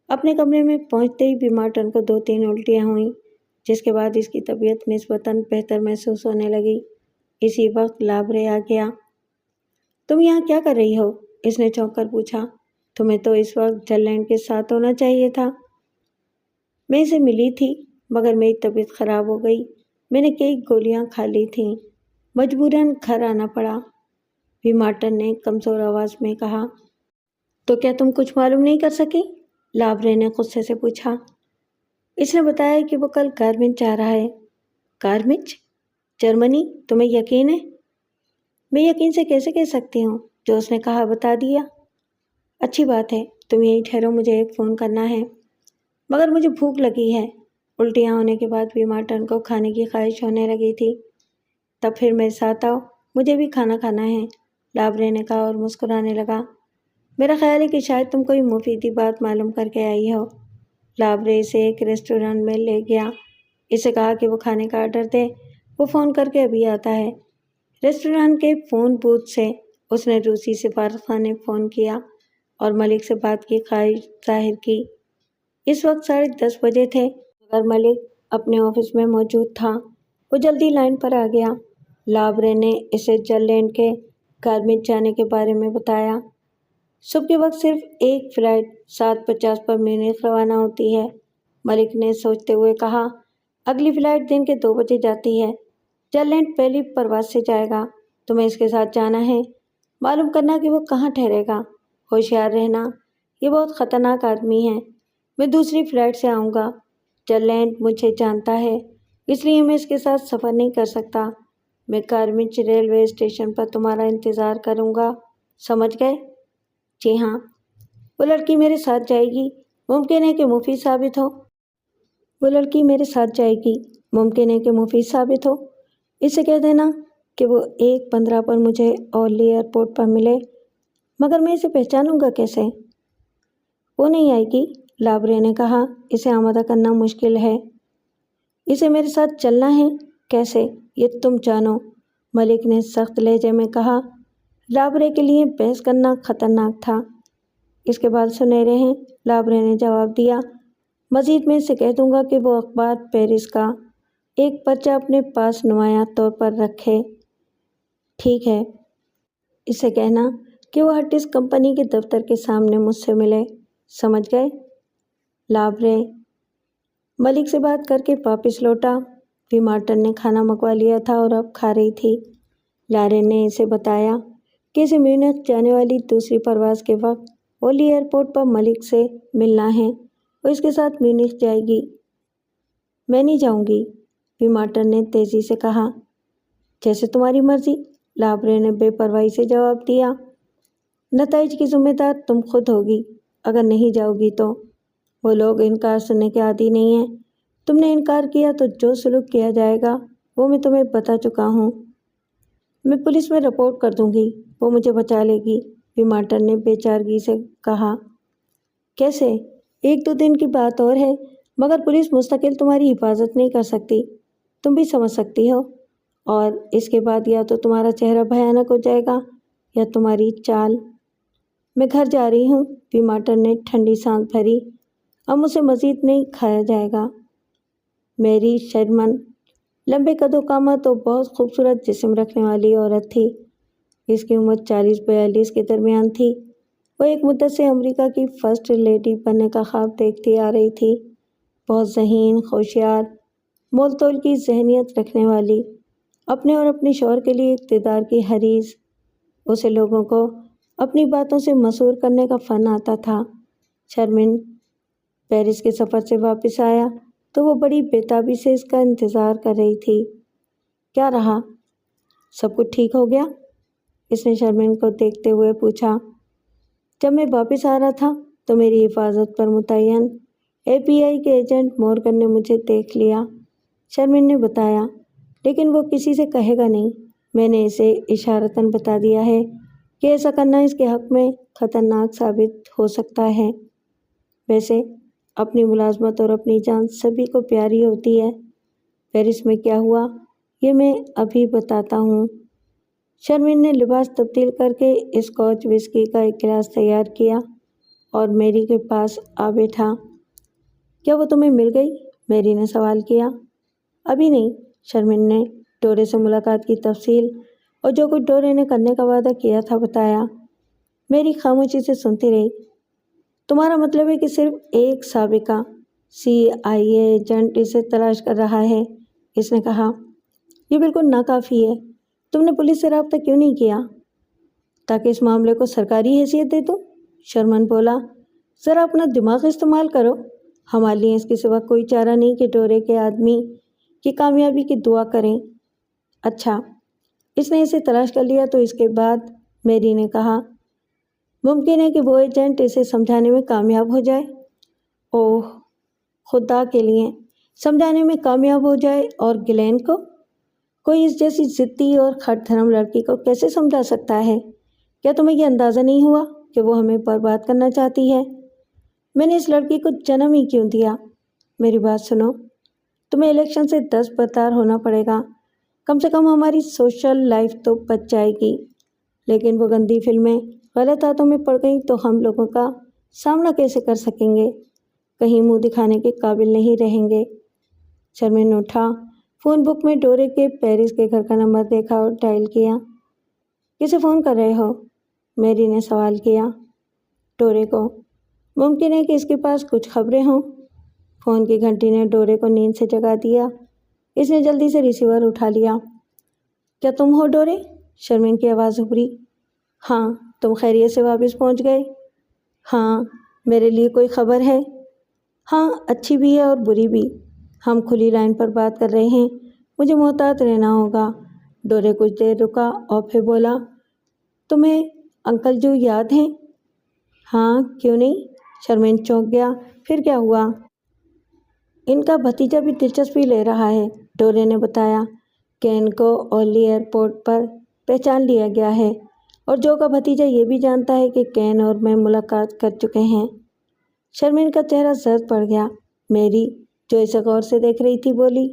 اپنے کمرے میں پہنچتے ہی بھی مارٹن کو 2-3 الٹیاں ہوئیں، جس کے بعد اس کی طبیعت نسبتاً بہتر محسوس ہونے لگی۔ اسی وقت لابرے آ گیا۔ تم یہاں کیا کر رہی ہو؟ اس نے چونک کر پوچھا۔ تمہیں تو اس وقت چرلینڈ کے ساتھ ہونا چاہیے تھا۔ میں اسے ملی تھی، مگر میری طبیعت خراب ہو گئی۔ میں نے کئی گولیاں کھا لی تھیں، مجبوراً گھر آنا پڑا، بھی مارٹن نے کمزور آواز میں کہا۔ تو کیا تم کچھ معلوم نہیں کر سکی؟ لابرے نے غصے سے پوچھا۔ اس نے بتایا کہ وہ کل گارمیج جا رہا ہے۔ گارمیج؟ جرمنی؟ تمہیں یقین ہے؟ میں یقین سے کیسے کہہ سکتی ہوں؟ جو اس نے کہا بتا دیا۔ اچھی بات ہے، تم یہیں ٹھہرو، مجھے ایک فون کرنا ہے۔ مگر مجھے بھوک لگی ہے۔ الٹیاں ہونے کے بعد بھی مارٹن کو کھانے کی خواہش ہونے لگی تھی۔ تب پھر میرے ساتھ آؤ، مجھے بھی کھانا کھانا ہے، لابرے نے کہا اور مسکرانے لگا۔ میرا خیال ہے کہ شاید تم کوئی مفیدی بات معلوم کر کے آئی ہو۔ لابرے اسے ایک ریسٹورانٹ میں لے گیا، اسے کہا کہ وہ کھانے کا آرڈر دے، وہ فون کر کے ابھی آتا ہے۔ ریسٹورانٹ کے فون بوتھ سے اس نے روسی سفارتخانے فون کیا اور ملک سے بات کی خواہش ظاہر کی۔ اس وقت 10:30 بجے تھے، مگر ملک اپنے آفس میں موجود تھا۔ وہ جلدی لائن پر آ گیا۔ لابرے نے اسے چرلینڈ کے گارمیج جانے کے بارے میں بتایا۔ صبح کے وقت صرف ایک فلائٹ 7:50 پر میونخ روانہ ہوتی ہے، ملک نے سوچتے ہوئے کہا۔ اگلی فلائٹ دن کے 2 بجے جاتی ہے۔ چرلینڈ پہلی پرواز سے جائے گا، تمہیں اس کے ساتھ جانا ہے۔ معلوم کرنا کہ وہ کہاں ٹھہرے گا۔ ہوشیار رہنا، یہ بہت خطرناک آدمی ہے۔ میں دوسری فلائٹ سے آؤں گا۔ ٹیلنٹ مجھے جانتا ہے، اس لیے میں اس کے ساتھ سفر نہیں کر سکتا۔ میں کارمنچ ریلوے اسٹیشن پر تمہارا انتظار کروں گا، سمجھ گئے؟ جی ہاں۔ وہ لڑکی میرے ساتھ جائے گی، ممکن ہے کہ مفید ثابت ہو۔ ممکن ہے کہ مفید ثابت ہو۔ اسے کہہ دینا کہ وہ 1:15 پر مجھے اولی ایئرپورٹ پر ملے۔ مگر میں اسے پہچانوں گا کیسے؟ وہ نہیں آئے گی، لابرے نے کہا۔ اسے آمادہ کرنا مشکل ہے۔ اسے میرے ساتھ چلنا ہے۔ کیسے؟ یہ تم جانو، ملک نے سخت لہجے میں کہا۔ لابرے کے لیے بحث کرنا خطرناک تھا۔ اس کے بال سنہرے ہیں، لابرے نے جواب دیا۔ مزید میں اسے کہہ دوں گا کہ وہ اخبار پیرس کا ایک پرچہ اپنے پاس نمایاں طور پر رکھے۔ ٹھیک ہے۔ اسے کہنا کہ وہ ہٹس کمپنی کے دفتر کے سامنے مجھ سے ملے، سمجھ گئے؟ لابرے ملک سے بات کر کے واپس لوٹا۔ وی مارٹن نے کھانا منگوا لیا تھا اور اب کھا رہی تھی۔ لارین نے اسے بتایا کہ اسے میونخ جانے والی دوسری پرواز کے وقت اولی ایئرپورٹ پر ملک سے ملنا ہے۔ وہ اس کے ساتھ میونخ جائے گی۔ میں نہیں جاؤں گی، وی مارٹن نے تیزی سے کہا۔ جیسے تمہاری مرضی، لابرے نے بے پرواہی سے جواب دیا۔ نتائج کی ذمہ دار تم خود ہوگی اگر نہیں جاؤ گی تو۔ وہ لوگ انکار سننے کے عادی نہیں ہیں۔ تم نے انکار کیا تو جو سلوک کیا جائے گا وہ میں تمہیں بتا چکا ہوں۔ میں پولیس میں رپورٹ کر دوں گی، وہ مجھے بچا لے گی، وی مارٹن نے بے چارگی سے کہا۔ کیسے؟ 1-2 دن کی بات اور ہے، مگر پولیس مستقل تمہاری حفاظت نہیں کر سکتی، تم بھی سمجھ سکتی ہو۔ اور اس کے بعد یا تو تمہارا چہرہ بھیانک ہو جائے گا یا تمہاری چال۔ میں گھر جا رہی ہوں، وی مارٹن نے ٹھنڈی سانس بھری۔ اب مجھ سے مزید نہیں کھایا جائے گا۔ میری شرمن لمبے قد و قامت اور بہت خوبصورت جسم رکھنے والی عورت تھی۔ اس کی عمر 40-42 کے درمیان تھی۔ وہ ایک مدت سے امریکہ کی فرسٹ لیڈی بننے کا خواب دیکھتی آ رہی تھی۔ بہت ذہین، ہوشیار، مول تول کی ذہنیت رکھنے والی، اپنے اور اپنے شوہر کے لیے اقتدار کی حریص۔ اسے لوگوں کو اپنی باتوں سے مسحور کرنے کا فن آتا تھا۔ شرمن پیرس کے سفر سے واپس آیا تو وہ بڑی بےتابی سے اس کا انتظار کر رہی تھی۔ کیا رہا؟ سب کچھ ٹھیک ہو گیا؟ اس نے شرمن کو دیکھتے ہوئے پوچھا۔ جب میں واپس آ رہا تھا تو میری حفاظت پر متعین FBI کے ایجنٹ مورگن نے مجھے دیکھ لیا، شرمن نے بتایا۔ لیکن وہ کسی سے کہے گا نہیں۔ میں نے اسے اشارتاً بتا دیا ہے کہ ایسا کرنا اس کے حق میں خطرناک ثابت ہو سکتا ہے۔ ویسے اپنی ملازمت اور اپنی جان سبھی کو پیاری ہوتی ہے۔ پیرس میں کیا ہوا یہ میں ابھی بتاتا ہوں۔ شرمن نے لباس تبدیل کر کے اسکاچ وسکی کا ایک گلاس تیار کیا اور میری کے پاس آ بیٹھا۔ کیا وہ تمہیں مل گئی؟ میری نے سوال کیا۔ ابھی نہیں، شرمن نے ڈورے سے ملاقات کی تفصیل اور جو کچھ ڈورے نے کرنے کا وعدہ کیا تھا بتایا۔ میری خاموشی سے سنتی رہی۔ تمہارا مطلب ہے کہ صرف ایک سابقہ CIA ایجنٹ اسے تلاش کر رہا ہے، اس نے کہا۔ یہ بالکل ناکافی ہے۔ تم نے پولیس سے رابطہ کیوں نہیں کیا؟ تاکہ اس معاملے کو سرکاری حیثیت دے دو، شرمن بولا۔ ذرا اپنا دماغ استعمال کرو۔ ہمارے لیے اس کے سوا کوئی چارہ نہیں کہ ڈورے کے آدمی کی کامیابی کی دعا کریں۔ اچھا، اس نے اسے تلاش کر لیا تو اس کے بعد؟ میری نے کہا۔ ممکن ہے کہ وہ ایجنٹ اسے سمجھانے میں کامیاب ہو جائے۔ اوہ، خدا کے لیے، سمجھانے میں کامیاب ہو جائے؟ اور گلین کو؟ کوئی اس جیسی ضدی اور کھٹ دھرم لڑکی کو کیسے سمجھا سکتا ہے؟ کیا تمہیں یہ اندازہ نہیں ہوا کہ وہ ہمیں برباد کرنا چاہتی ہے؟ میں نے اس لڑکی کو جنم ہی کیوں دیا؟ میری بات سنو، تمہیں الیکشن سے دستبردار ہونا پڑے گا۔ کم سے کم ہماری سوشل لائف تو بچ جائے گی۔ لیکن وہ گندی فلمیں غلط ہاتھوں میں پڑ گئیں تو ہم لوگوں کا سامنا کیسے کر سکیں گے؟ کہیں منہ دکھانے کے قابل نہیں رہیں گے۔ شرمن اٹھا، فون بک میں ڈورے کے پیرس کے گھر کا نمبر دیکھا اور ڈائل کیا۔ کسے فون کر رہے ہو؟ میری نے سوال کیا۔ ڈورے کو۔ ممکن ہے کہ اس کے پاس کچھ خبریں ہوں۔ فون کی گھنٹی نے ڈورے کو نیند سے جگا دیا۔ اس نے جلدی سے ریسیور اٹھا لیا۔ کیا تم ہو ڈورے؟ شرمن کی آواز ابھری۔ ہاں، تم خیریت سے واپس پہنچ گئے؟ ہاں، میرے لیے کوئی خبر ہے؟ ہاں، اچھی بھی ہے اور بری بھی۔ ہم کھلی لائن پر بات کر رہے ہیں، مجھے محتاط رہنا ہوگا۔ ڈورے کچھ دیر رکا اور پھر بولا، تمہیں انکل جو یاد ہیں؟ ہاں، کیوں نہیں؟ شرمین چونک گیا۔ پھر کیا ہوا؟ ان کا بھتیجا بھی دلچسپی لے رہا ہے، ڈورے نے بتایا۔ کین کو اورلی ایئرپورٹ پر پہچان لیا گیا ہے، اور جو کا بھتیجا یہ بھی جانتا ہے کہ کین اور میں ملاقات کر چکے ہیں۔ شرمین کا چہرہ زرد پڑ گیا۔ میری، جو اسے غور سے دیکھ رہی تھی، بولی،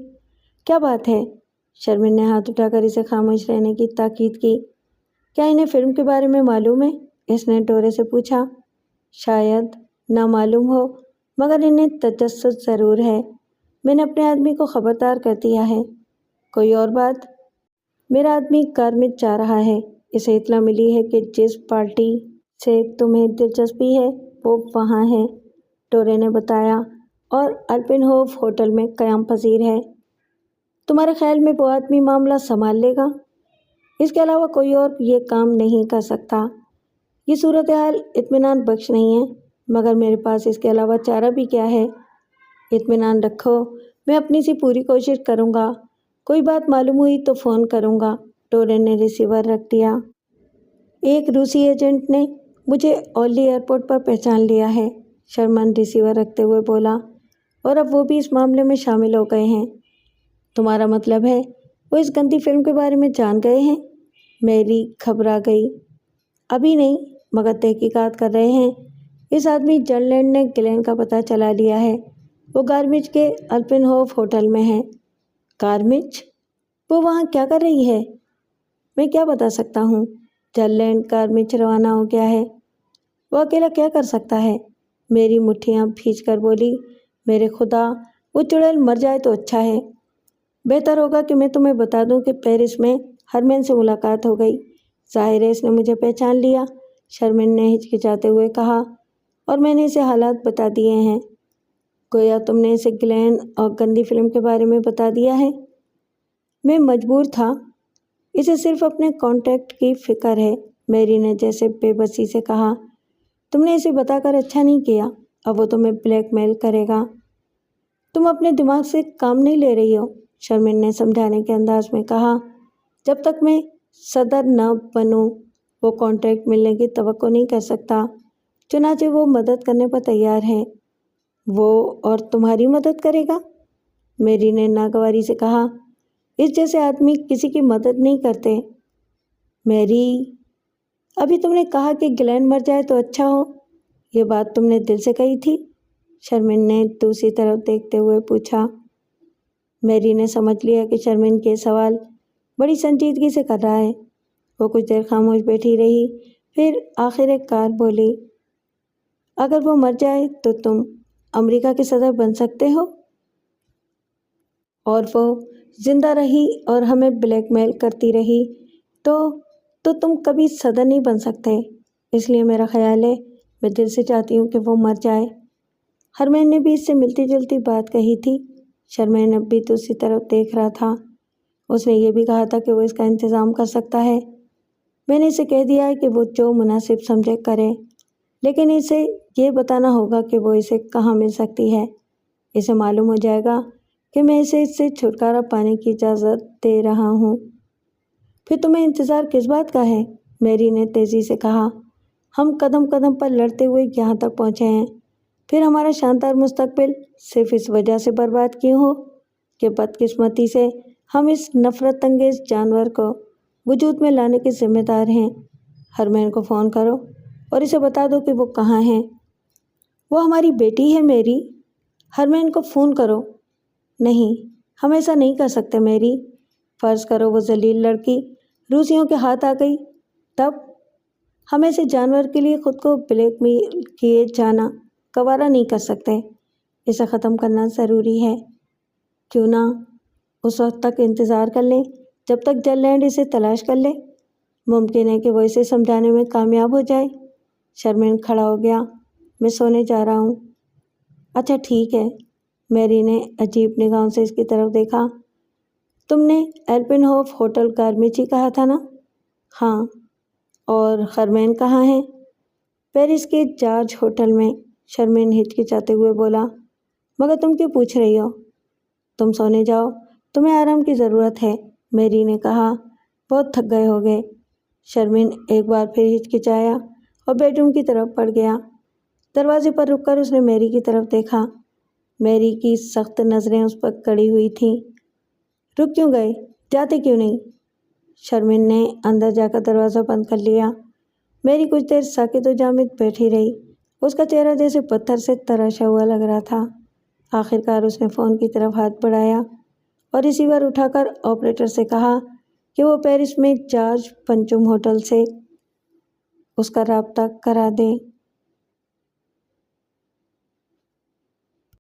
کیا بات ہے؟ شرمین نے ہاتھ اٹھا کر اسے خاموش رہنے کی تاکید کی۔ کیا انہیں فلم کے بارے میں معلوم ہے؟ اس نے ڈورے سے پوچھا۔ شاید نہ معلوم ہو، مگر انہیں تجسس ضرور ہے۔ میں نے اپنے آدمی کو خبردار کر دیا ہے۔ کوئی اور بات؟ میرا آدمی کار میں جا رہا ہے۔ اسے اطلاع ملی ہے کہ جس پارٹی سے تمہیں دلچسپی ہے وہ وہاں ہے، ڈورے نے بتایا، اور الپن ہوف ہوٹل میں قیام پذیر ہے۔ تمہارے خیال میں وہ آدمی معاملہ سنبھال لے گا؟ اس کے علاوہ کوئی اور یہ کام نہیں کر سکتا۔ یہ صورتحال اطمینان بخش نہیں ہے، مگر میرے پاس اس کے علاوہ چارہ بھی کیا ہے؟ اطمینان رکھو، میں اپنی سی پوری کوشش کروں گا۔ کوئی بات معلوم ہوئی تو فون کروں گا۔ ڈورے نے ریسیور رکھ دیا۔ ایک روسی ایجنٹ نے مجھے اورلی ایئرپورٹ پر پہچان لیا ہے، شرمن ریسیور رکھتے ہوئے بولا، اور اب وہ بھی اس معاملے میں شامل ہو گئے ہیں۔ تمہارا مطلب ہے وہ اس گندی فلم کے بارے میں جان گئے ہیں؟ میری گھبرا گئی۔ ابھی نہیں، مگر تحقیقات کر رہے ہیں۔ اس آدمی جن لینڈ نے گلین کا پتہ چلا لیا ہے۔ وہ گارمچ کے الپن ہوف ہوٹل میں ہے۔ گارمچ؟ وہ وہاں کیا کر رہی ہے؟ میں کیا بتا سکتا ہوں؟ جن لینڈ گارمچ روانہ ہو گیا ہے۔ وہ اکیلا کیا کر سکتا ہے؟ میری مٹھیاں بھیج کر بولی، میرے خدا، وہ چڑیل مر جائے تو اچھا ہے۔ بہتر ہوگا کہ میں تمہیں بتا دوں کہ پیرس میں ہرمین سے ملاقات ہو گئی۔ ظاہر ہے اس نے مجھے پہچان لیا، شرمین نے ہچکچاتے ہوئے کہا، اور میں نے اسے حالات بتا دیے ہیں۔ گویا تم نے اسے گلین اور گندی فلم کے بارے میں بتا دیا ہے۔ میں مجبور تھا، اسے صرف اپنے کانٹیکٹ کی فکر ہے، میری نے جیسے بے بسی سے کہا۔ تم نے اسے بتا کر اچھا نہیں کیا، اب وہ تمہیں بلیک میل کرے گا۔ تم اپنے دماغ سے کام نہیں لے رہی ہو، شرمین نے سمجھانے کے انداز میں کہا۔ جب تک میں صدر نہ بنوں وہ کانٹریکٹ ملنے کی توقع نہیں کر سکتا، چنانچہ وہ مدد کرنے پر تیار ہے۔ وہ اور تمہاری مدد کرے گا؟ میری نے ناگواری سے کہا۔ اس جیسے آدمی کسی کی مدد نہیں کرتے۔ میری، ابھی تم نے کہا کہ گلین مر جائے تو اچھا ہو، یہ بات تم نے دل سے کہی تھی؟ شرمین نے دوسری طرف دیکھتے ہوئے پوچھا۔ میری نے سمجھ لیا کہ شرمین کے سوال بڑی سنجیدگی سے کر رہا ہے۔ وہ کچھ دیر خاموش بیٹھی رہی، پھر آخر کار بولی، اگر وہ مر جائے تو تم امریکہ کے صدر بن سکتے ہو، اور وہ زندہ رہی اور ہمیں بلیک میل کرتی رہی تو تم کبھی صدر نہیں بن سکتے۔ اس لیے میرا خیال ہے، میں دل سے چاہتی ہوں کہ وہ مر جائے۔ ہرمین نے بھی اس سے ملتی جلتی بات کہی تھی۔ شرمین اب بھی دوسری طرف دیکھ رہا تھا۔ اس نے یہ بھی کہا تھا کہ وہ اس کا انتظام کر سکتا ہے۔ میں نے اسے کہہ دیا ہے کہ وہ جو مناسب سمجھے کرے، لیکن اسے یہ بتانا ہوگا کہ وہ اسے کہاں مل سکتی ہے۔ اسے معلوم ہو جائے گا کہ میں اسے اس سے چھٹکارا پانے کی اجازت دے رہا ہوں۔ پھر تمہیں انتظار کس بات کا ہے؟ میری نے تیزی سے کہا۔ ہم قدم قدم پر لڑتے ہوئے یہاں تک پہنچے ہیں، پھر ہمارا شاندار مستقبل صرف اس وجہ سے برباد کیوں ہو کہ بدقسمتی سے ہم اس نفرت انگیز جانور کو وجود میں لانے کے ذمہ دار ہیں۔ ہرمین کو فون کرو اور اسے بتا دو کہ وہ کہاں ہیں۔ وہ ہماری بیٹی ہے میری، ہرمین کو فون کرو۔ نہیں، ہم ایسا نہیں کر سکتے میری۔ فرض کرو وہ ذلیل لڑکی روسیوں کے ہاتھ آ گئی، تب ہم ایسے جانور کے لیے خود کو بلیک میل کیے جانا گوارا نہیں کر سکتے۔ اسے ختم کرنا ضروری ہے۔ کیوں نہ اس وقت تک انتظار کر لیں جب تک جن لینڈ اسے تلاش کر لے؟ ممکن ہے کہ وہ اسے سمجھانے میں کامیاب ہو جائے۔ شرمین کھڑا ہو گیا۔ میں سونے جا رہا ہوں۔ اچھا ٹھیک ہے۔ میری نے عجیب نگاہوں سے اس کی طرف دیکھا۔ تم نے الپن ہوف ہوٹل گارمچ ہی کہا تھا نا؟ ہاں۔ اور ہرمین کہاں ہے؟ پیرس کے جارج ہوٹل میں، شرمین ہچکچاتے ہوئے بولا۔ مگر تم کیوں پوچھ رہی ہو؟ تم سونے جاؤ، تمہیں آرام کی ضرورت ہے، میری نے کہا۔ بہت تھک گئے ہوگے۔ شرمین ایک بار پھر ہچکچایا اور بیڈ روم کی طرف بڑھ گیا۔ دروازے پر رک کر اس نے میری کی طرف دیکھا۔ میری کی سخت نظریں اس پر کڑی ہوئی تھیں۔ رک کیوں گئے؟ جاتے کیوں نہیں؟ شرمین نے اندر جا کر دروازہ بند کر لیا۔ میری کچھ دیر ساکت و جامد بیٹھی رہی۔ اس کا چہرہ جیسے پتھر سے تراشا ہوا لگ رہا تھا۔ آخر کار اس نے فون کی طرف ہاتھ بڑھایا اور ریسیور اٹھا کر آپریٹر سے کہا کہ وہ پیرس میں جارج پنچم ہوٹل سے اس کا رابطہ کرا دے۔